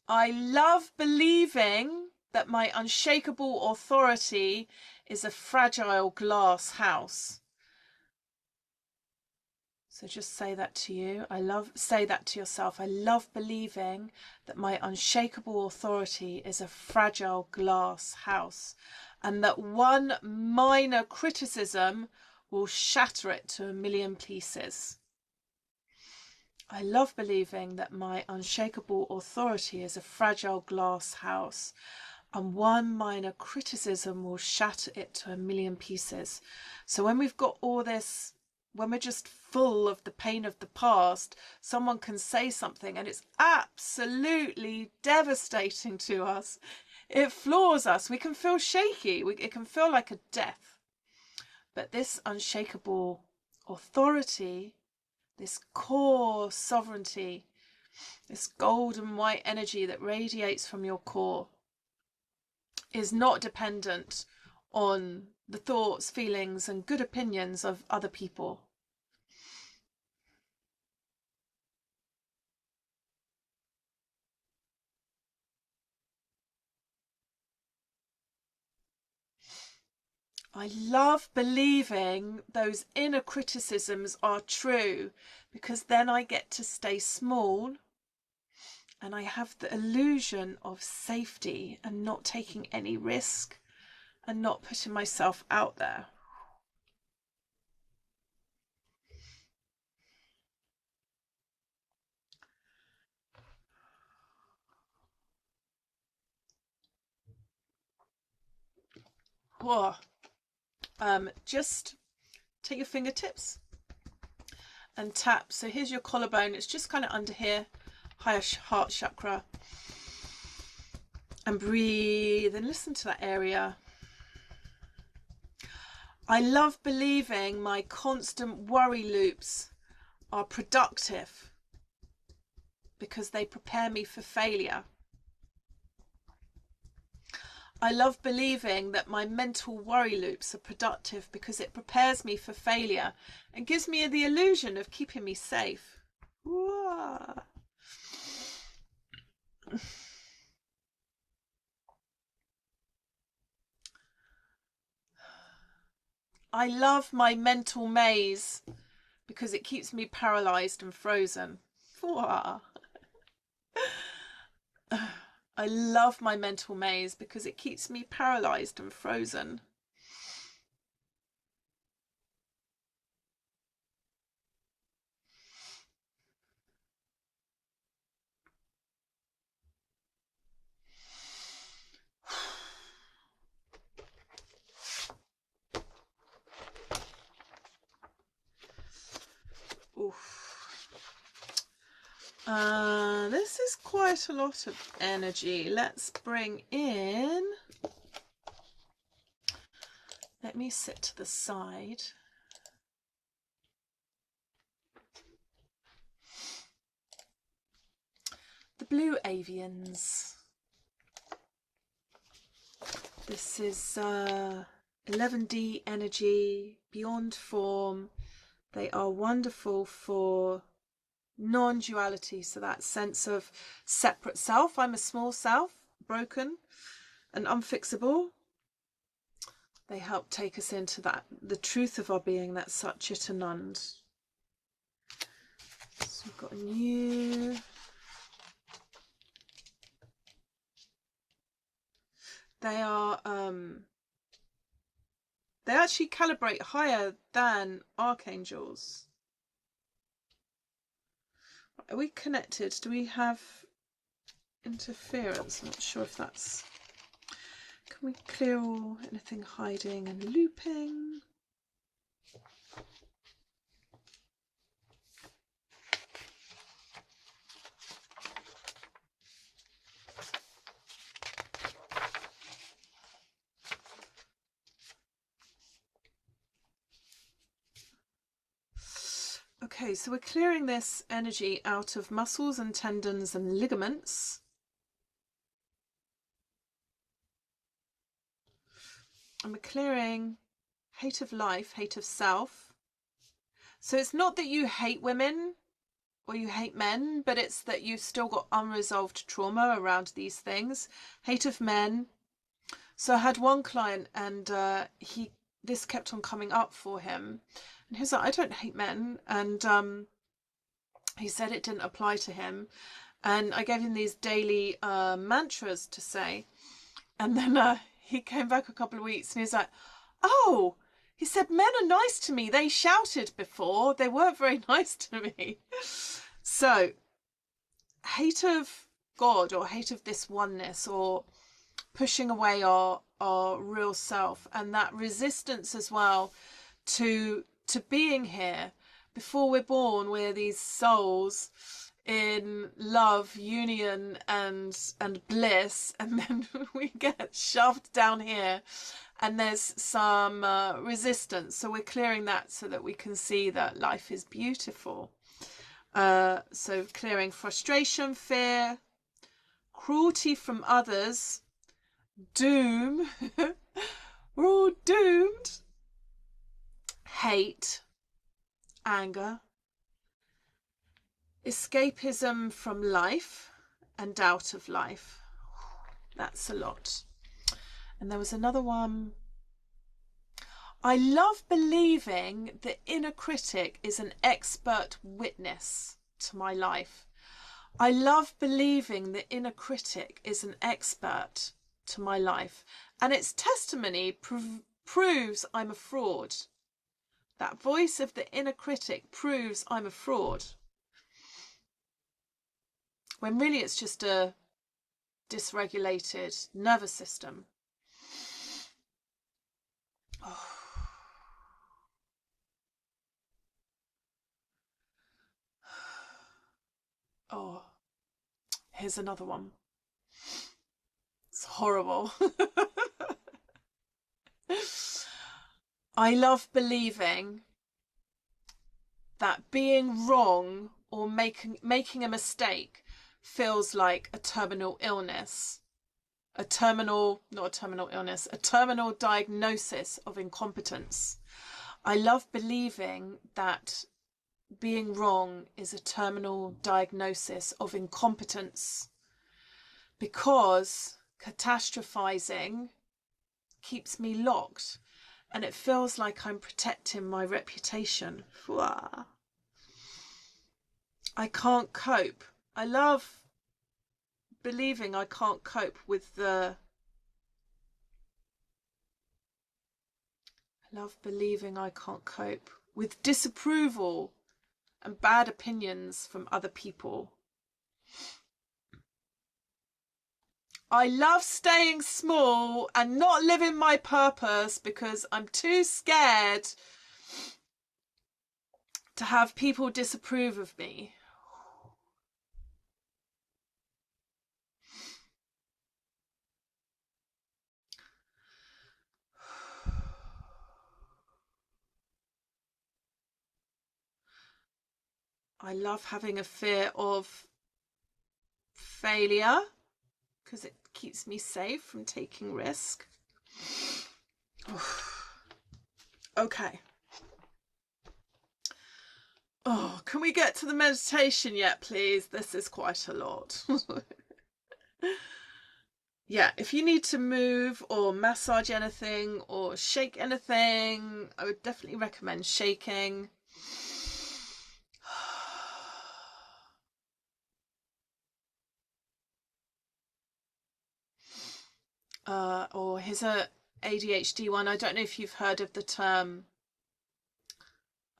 I love believing that my unshakable authority is a fragile glass house. So just say that to you. Say that to yourself. I love believing that my unshakable authority is a fragile glass house, and that one minor criticism will shatter it to a million pieces. I love believing that my unshakable authority is a fragile glass house, and one minor criticism will shatter it to a million pieces. So when we've got all this, when we're just full of the pain of the past, someone can say something and it's absolutely devastating to us. It floors us. We can feel shaky. It can feel like a death. But this unshakable authority, this core sovereignty, this golden white energy that radiates from your core, is not dependent on the thoughts, feelings and good opinions of other people. I love believing those inner criticisms are true, because then I get to stay small and I have the illusion of safety and not taking any risk and not putting myself out there. Whoa. Just take your fingertips and tap. So here's your collarbone. It's just kind of under here, higher heart chakra. And breathe and listen to that area. I love believing my constant worry loops are productive, because they prepare me for failure. I love believing that my mental worry loops are productive, because it prepares me for failure and gives me the illusion of keeping me safe. Whoa. I love my mental maze, because it keeps me paralyzed and frozen. Whoa. I love my mental maze, because it keeps me paralyzed and frozen. This is quite a lot of energy. Let's bring in, let me sit to the side. The blue avians. This is 11D energy, beyond form. They are wonderful for non-duality, so that sense of separate self. I'm a small self, broken and unfixable. They help take us into that, the truth of our being, that Satchitanand. So we've got a new, they are they actually calibrate higher than archangels. Are we connected? Do we have interference? I'm not sure if that's... Can we clear all anything hiding and looping? Okay, so we're clearing this energy out of muscles and tendons and ligaments. And we're clearing hate of life, hate of self. So it's not that you hate women or you hate men, but it's that you've still got unresolved trauma around these things. Hate of men. So I had one client and this kept on coming up for him. And he was like, I don't hate men. And he said it didn't apply to him. And I gave him these daily mantras to say. And then he came back a couple of weeks and he's like, oh, he said, men are nice to me. They shouted before. They weren't very nice to me. So hate of God or hate of this oneness or pushing away our real self, and that resistance as well to being here. Before we're born, we're these souls in love, union and bliss, and then we get shoved down here and there's some resistance. So we're clearing that so that we can see that life is beautiful. So clearing frustration, fear, cruelty from others, doom. We're all doomed. Hate, anger, escapism from life and doubt of life. That's a lot. And there was another one. I love believing the inner critic is an expert witness to my life. I love believing the inner critic is an expert to my life, and its testimony proves I'm a fraud. That voice of the inner critic proves I'm a fraud, when really it's just a dysregulated nervous system. Oh, here's another one. It's horrible. I love believing that being wrong or making a mistake feels like a terminal illness. A terminal diagnosis of incompetence. I love believing that being wrong is a terminal diagnosis of incompetence, because catastrophizing keeps me locked and it feels like I'm protecting my reputation. I can't cope. I love believing I can't cope with the... I love believing I can't cope with disapproval and bad opinions from other people. I love staying small and not living my purpose because I'm too scared to have people disapprove of me. I love having a fear of failure because it keeps me safe from taking risk. Okay. Oh, can we get to the meditation yet, please? This is quite a lot. Yeah, if you need to move or massage anything or shake anything, I would definitely recommend shaking. Or here's a ADHD one. I don't know if you've heard of the term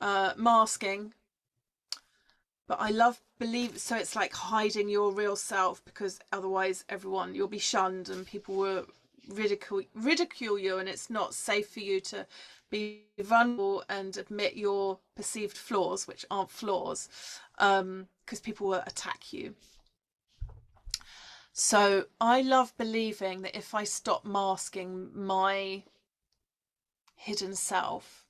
masking, but I so it's like hiding your real self, because otherwise you'll be shunned and people will ridicule you, and it's not safe for you to be vulnerable and admit your perceived flaws, which aren't flaws, because people will attack you. So I love believing that if I stop masking my hidden self,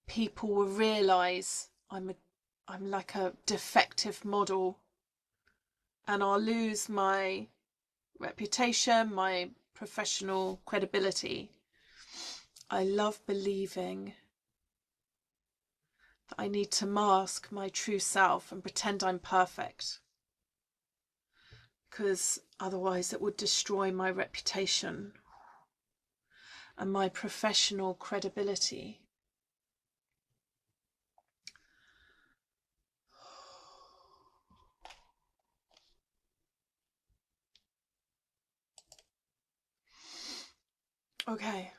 people will realise I'm like a defective model, and I'll lose my reputation, my professional credibility. I love believing that I need to mask my true self and pretend I'm perfect, because otherwise it would destroy my reputation and my professional credibility. Okay.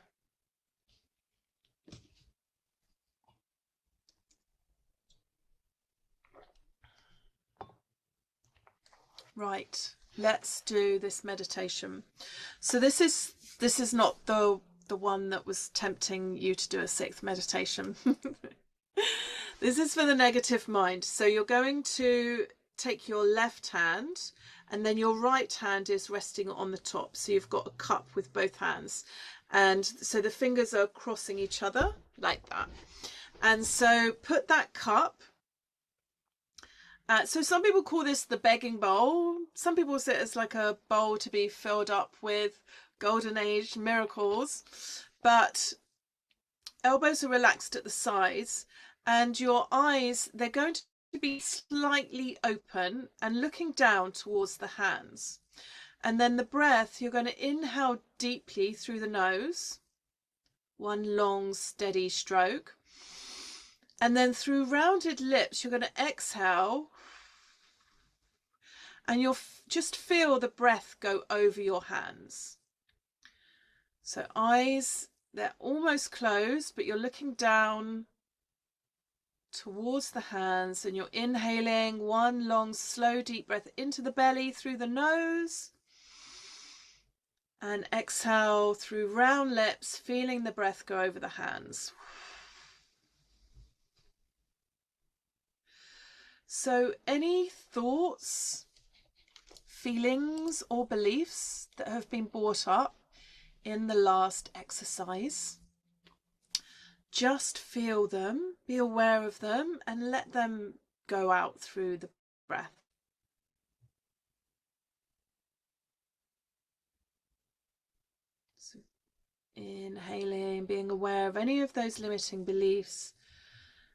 Right, let's do this meditation. So this is not the one that was tempting you to do a 6th meditation. This is for the negative mind. So you're going to take your left hand, and then your right hand is resting on the top. So you've got a cup with both hands, and so the fingers are crossing each other like that. And so put that cup, so some people call this the begging bowl. Some people see it as like a bowl to be filled up with golden age miracles. But elbows are relaxed at the sides, and your eyes, they're going to be slightly open and looking down towards the hands. And then the breath, you're going to inhale deeply through the nose, one long steady stroke. And then through rounded lips, you're going to exhale, and you'll just feel the breath go over your hands. So eyes, they're almost closed, but you're looking down towards the hands, and you're inhaling one long, slow, deep breath into the belly through the nose, and exhale through round lips, feeling the breath go over the hands. So any thoughts, feelings or beliefs that have been brought up in the last exercise, just feel them, be aware of them, and let them go out through the breath. So inhaling, being aware of any of those limiting beliefs,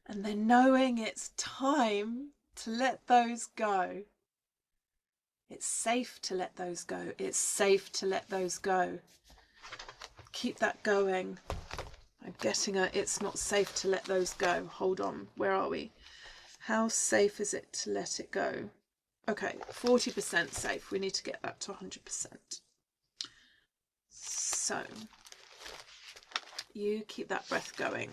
and then knowing it's time to let those go. It's safe to let those go. It's safe to let those go. Keep that going. I'm getting a it's not safe to let those go. Hold on. Where are we? How safe is it to let it go? Okay, 40% safe. We need to get that to 100%. So you keep that breath going.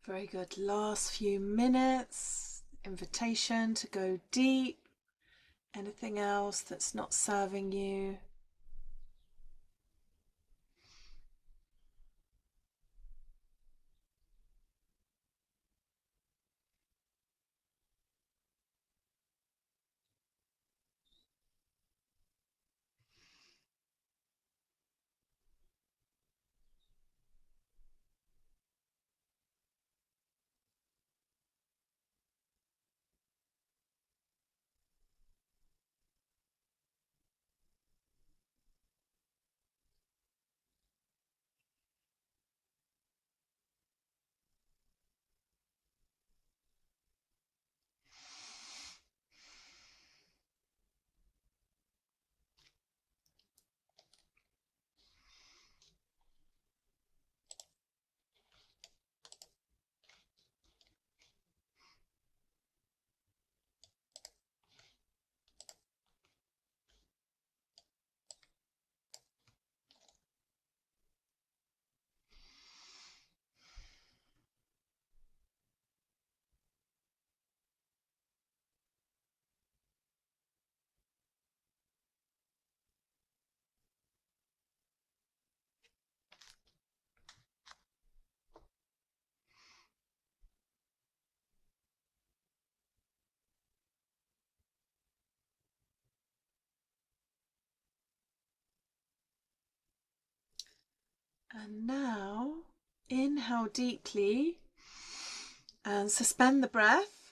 Very good. Last few minutes. Invitation to go deep. Anything else that's not serving you? And now inhale deeply and suspend the breath.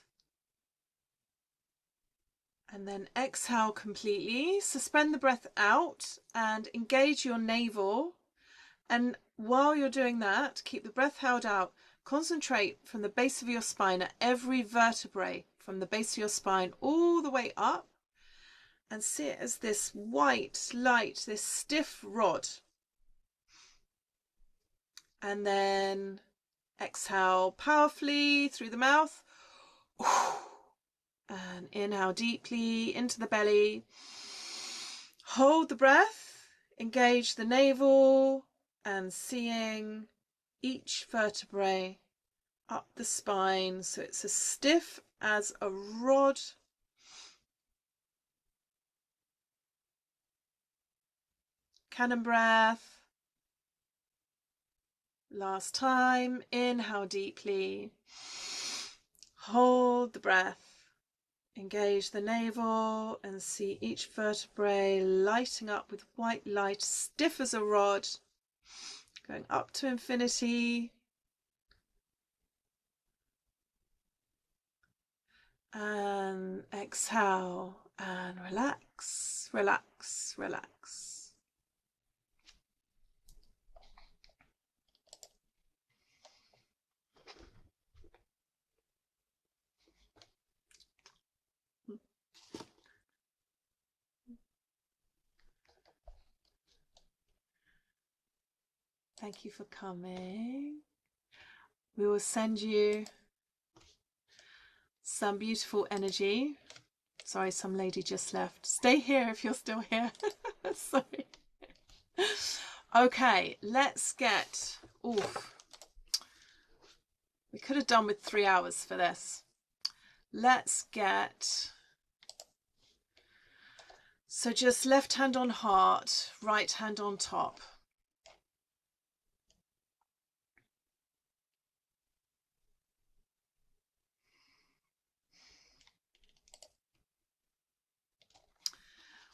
And then exhale completely. Suspend the breath out and engage your navel. And while you're doing that, keep the breath held out. Concentrate from the base of your spine at every vertebrae, from the base of your spine all the way up. And see it as this white light, this stiff rod. And then exhale powerfully through the mouth. And inhale deeply into the belly. Hold the breath, engage the navel, and seeing each vertebrae up the spine so it's as stiff as a rod. Cannon breath. Last time, inhale deeply, hold the breath, engage the navel and see each vertebrae lighting up with white light, stiff as a rod, going up to infinity. And exhale and relax, relax, relax. Thank you for coming. We will send you some beautiful energy. Sorry, some lady just left. Stay here if you're still here. Sorry. Okay, let's get... Oof. We could have done with 3 hours for this. Let's get... So just left hand on heart, right hand on top.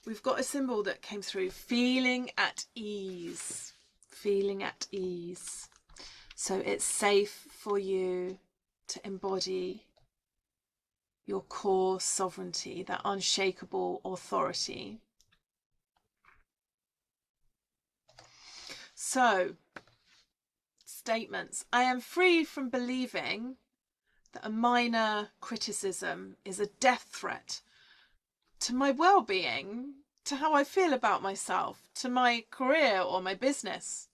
We've got a symbol that came through, feeling at ease, feeling at ease. So it's safe for you to embody your core sovereignty, that unshakable authority. So, statements. I am free from believing that a minor criticism is a death threat to my well-being, to how I feel about myself, to my career or my business.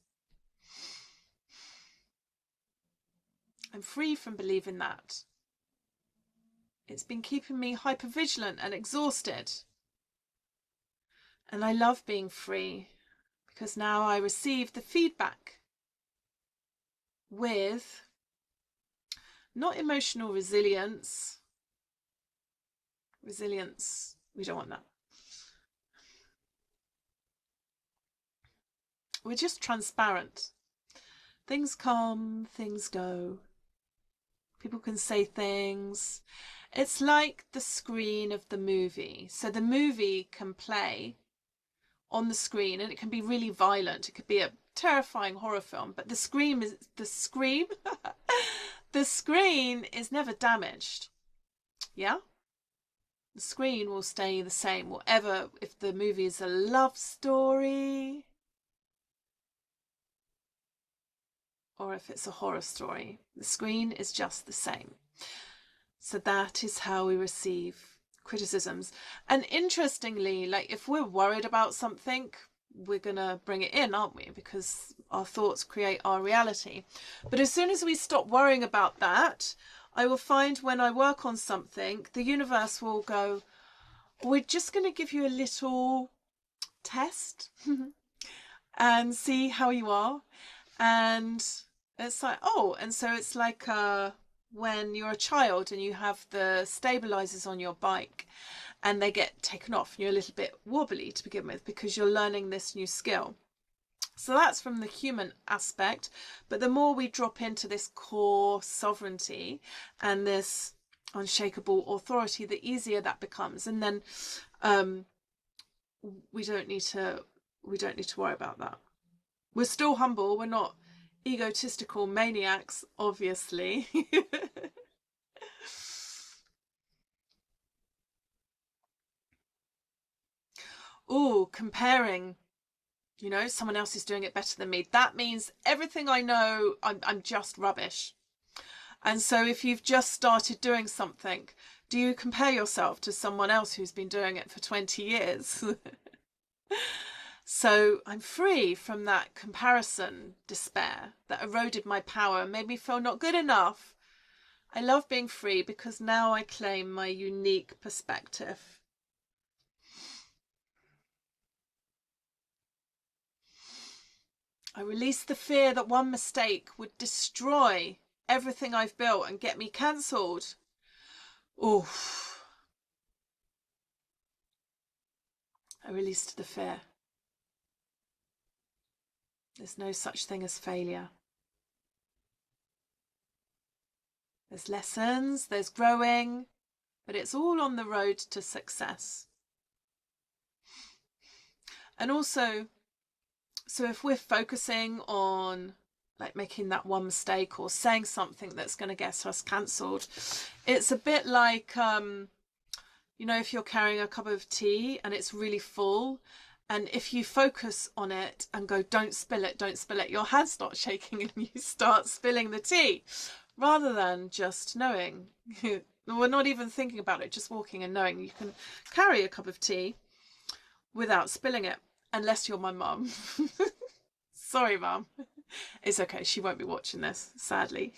I'm free from believing that. It's been keeping me hypervigilant and exhausted. And I love being free because now I receive the feedback with not emotional resilience. Resilience, we don't want that. We're just transparent. Things come, things go. People can say things. It's like the screen of the movie. So the movie can play on the screen and it can be really violent. It could be a terrifying horror film, but the screen is never damaged. Yeah? The screen will stay the same, whatever, if the movie is a love story or if it's a horror story, the screen is just the same. So that is how we receive criticisms. And interestingly, like if we're worried about something, we're gonna bring it in, aren't we? Because our thoughts create our reality. But as soon as we stop worrying about that, I will find when I work on something, the universe will go, we're just going to give you a little test and see how you are. And it's like, oh, and so it's like when you're a child and you have the stabilizers on your bike and they get taken off and you're a little bit wobbly to begin with because you're learning this new skill. So that's from the human aspect. But the more we drop into this core sovereignty and this unshakable authority, the easier that becomes. And then we don't need to worry about that. We're still humble. We're not egotistical maniacs, obviously. Oh, comparing. You know, someone else is doing it better than me. That means everything I know, I'm just rubbish. And so if you've just started doing something, do you compare yourself to someone else who's been doing it for 20 years? So I'm free from that comparison despair that eroded my power and made me feel not good enough. I love being free because now I claim my unique perspective. I release the fear that one mistake would destroy everything I've built and get me cancelled. Oof. I released the fear. There's no such thing as failure. There's lessons, there's growing, but it's all on the road to success. And also, so if we're focusing on like making that one mistake or saying something that's going to get us cancelled, it's a bit like, you know, if you're carrying a cup of tea and it's really full, and if you focus on it and go, don't spill it, your hand starts shaking and you start spilling the tea, rather than just knowing. We're not even thinking about it, just walking and knowing you can carry a cup of tea without spilling it, unless you're my mum. Sorry, Mum. It's okay, she won't be watching this, sadly.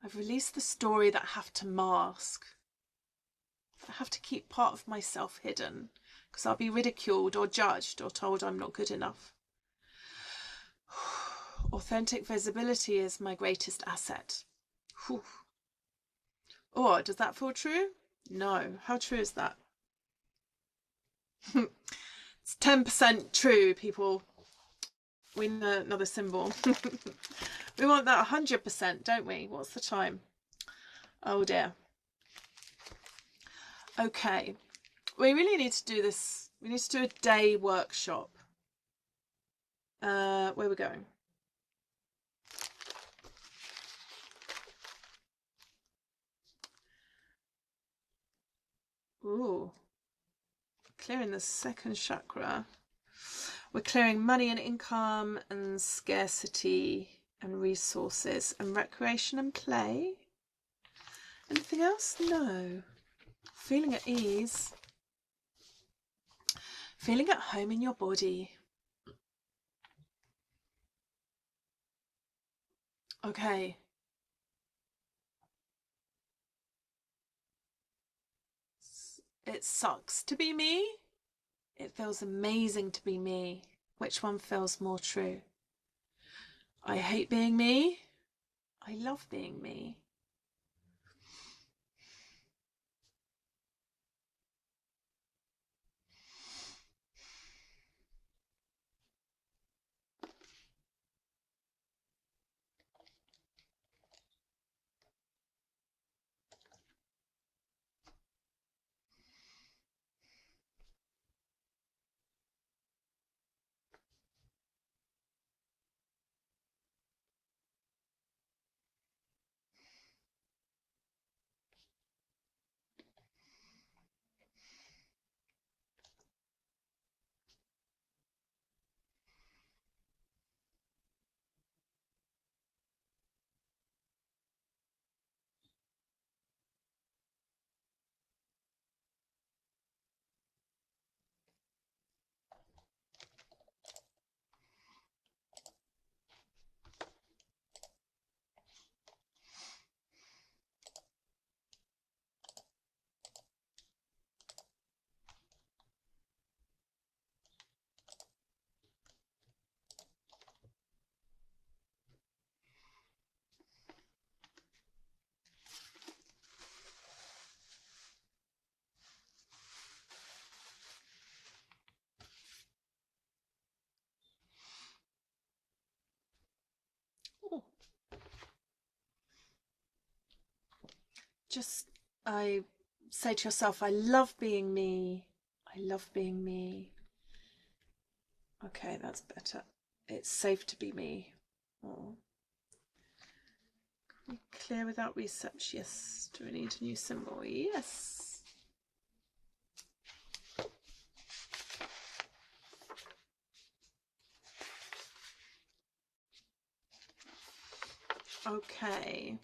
I've released the story that I have to mask. I have to keep part of myself hidden because I'll be ridiculed or judged or told I'm not good enough. Authentic visibility is my greatest asset. Whew. Oh, does that feel true? No. How true is that? It's 10% true, people. We need another symbol. We want that 100%, don't we? What's the time? Oh dear. Okay. We really need to do this. We need to do a day workshop. Where are we going? Ooh. Clearing the second chakra. We're clearing money and income and scarcity and resources and recreation and play. Anything else? No. Feeling at ease. Feeling at home in your body. Okay. It sucks to be me. It feels amazing to be me. Which one feels more true? I hate being me. I love being me. Ooh. Just, I say to yourself, I love being me. I love being me. Okay, that's better. It's safe to be me. Oh. Can we clear without research? Yes. Do we need a new symbol? Yes. Okay.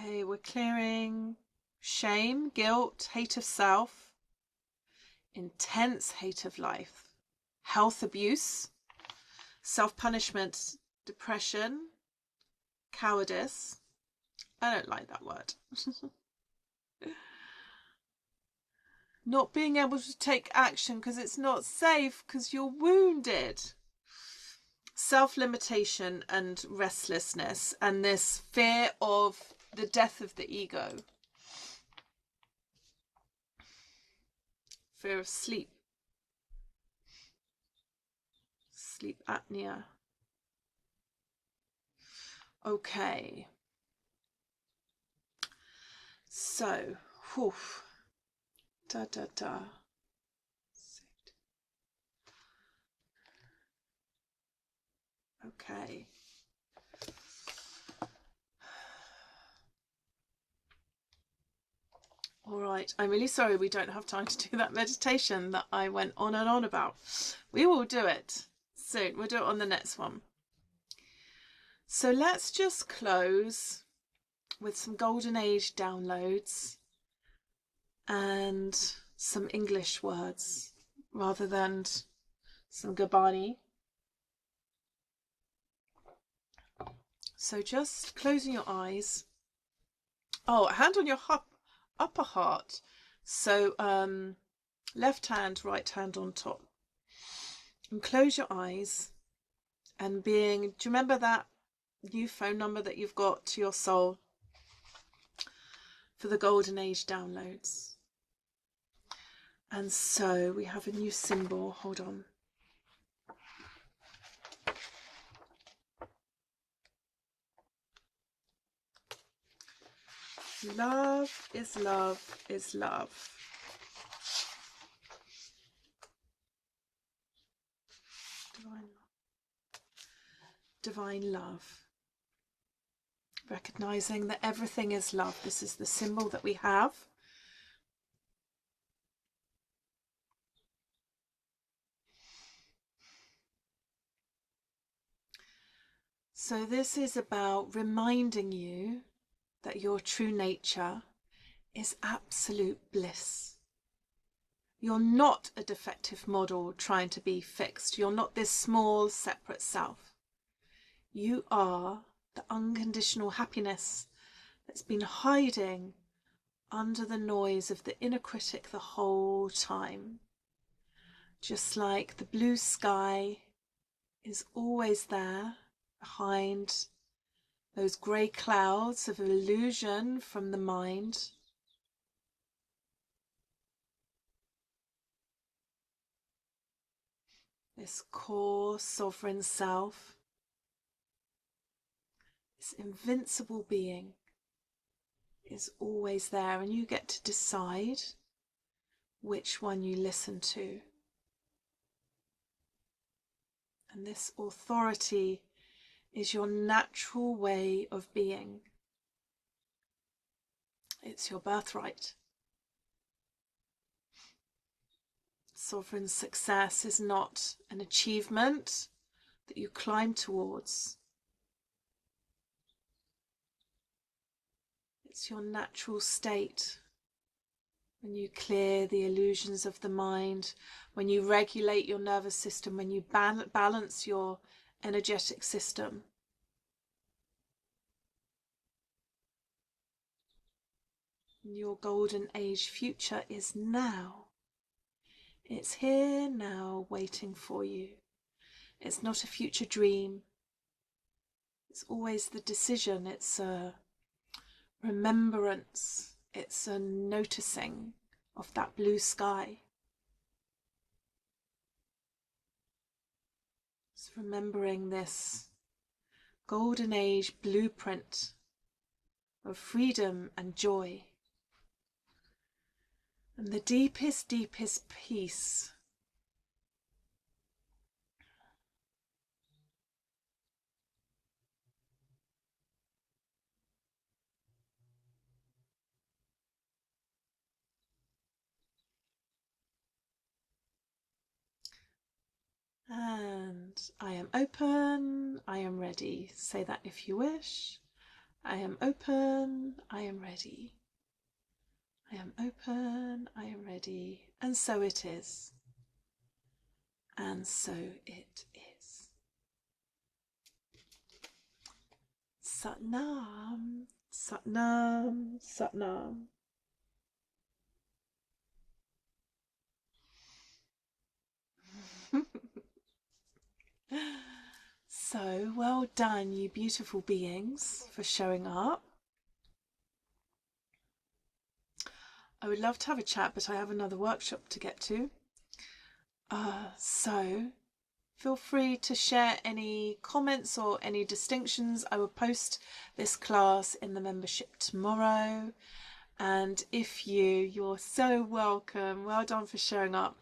Okay, we're clearing shame, guilt, hate of self, intense hate of life, health abuse, self-punishment, depression, cowardice. I don't like that word. Not being able to take action because it's not safe because you're wounded. Self-limitation and restlessness, and this fear of the death of the ego. Fear of sleep. Sleep apnea. Okay. So, whew. Da da da. Okay. All right. I'm really sorry we don't have time to do that meditation that I went on and on about. We will do it soon. We'll do it on the next one. So let's just close with some golden age downloads and some English words rather than some Gabani. So just closing your eyes. Oh, hand on your upper heart. So left hand, right hand on top. And close your eyes and do you remember that new phone number that you've got to your soul for the golden age downloads? And so we have a new symbol. Hold on. Love is love is love. divine love. Recognizing that everything is love. This is the symbol that we have. So this is about reminding you that your true nature is absolute bliss. You're not a defective model trying to be fixed. You're not this small, separate self. You are the unconditional happiness that's been hiding under the noise of the inner critic the whole time. Just like the blue sky is always there behind those grey clouds of illusion from the mind. This core sovereign self, this invincible being is always there, and you get to decide which one you listen to. And this authority is your natural way of being. It's your birthright. Sovereign success is not an achievement that you climb towards. It's your natural state. When you clear the illusions of the mind, when you regulate your nervous system, when you balance your energetic system. Your golden age future is now. It's here now, waiting for you. It's not a future dream. It's always the decision. It's a remembrance. It's a noticing of that blue sky. It's remembering this golden age blueprint of freedom and joy. And the deepest, deepest peace and I am open, I am ready. Say that if you wish. I am open, I am ready. I am open, I am ready. And so it is. And so it is. Sat Nam, Sat Nam, Sat Nam. So well done, you beautiful beings, for showing up. I would love to have a chat, but I have another workshop to get to. So feel free to share any comments or any distinctions. I will post this class in the membership tomorrow. And if you're so welcome. Well done for showing up.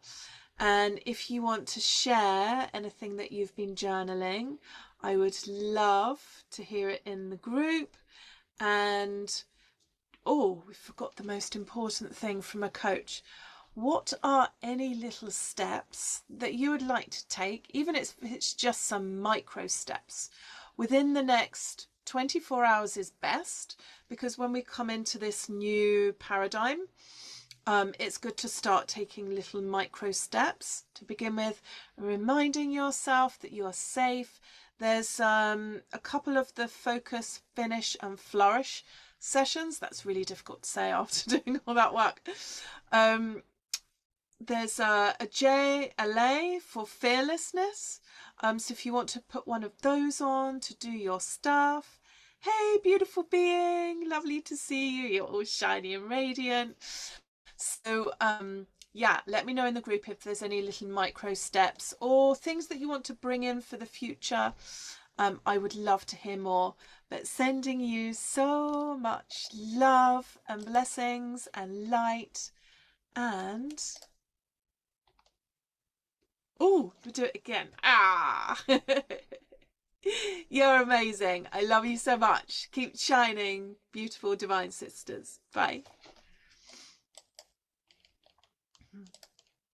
And if you want to share anything that you've been journaling, I would love to hear it in the group. And oh, we forgot the most important thing from a coach. What are any little steps that you would like to take, even if it's just some micro steps, within the next 24 hours is best, because when we come into this new paradigm, it's good to start taking little micro steps to begin with, reminding yourself that you are safe. There's a couple of the focus, finish and flourish sessions. That's really difficult to say after doing all that work. There's a JLA for fearlessness. So if you want to put one of those on to do your stuff. Hey, beautiful being, lovely to see you. You're all shiny and radiant. So yeah, let me know in the group if there's any little micro steps or things that you want to bring in for the future. I would love to hear more, but sending you so much love and blessings and light. And oh, we'll do it again. You're amazing. I love you so much. Keep shining, beautiful divine sisters. Bye.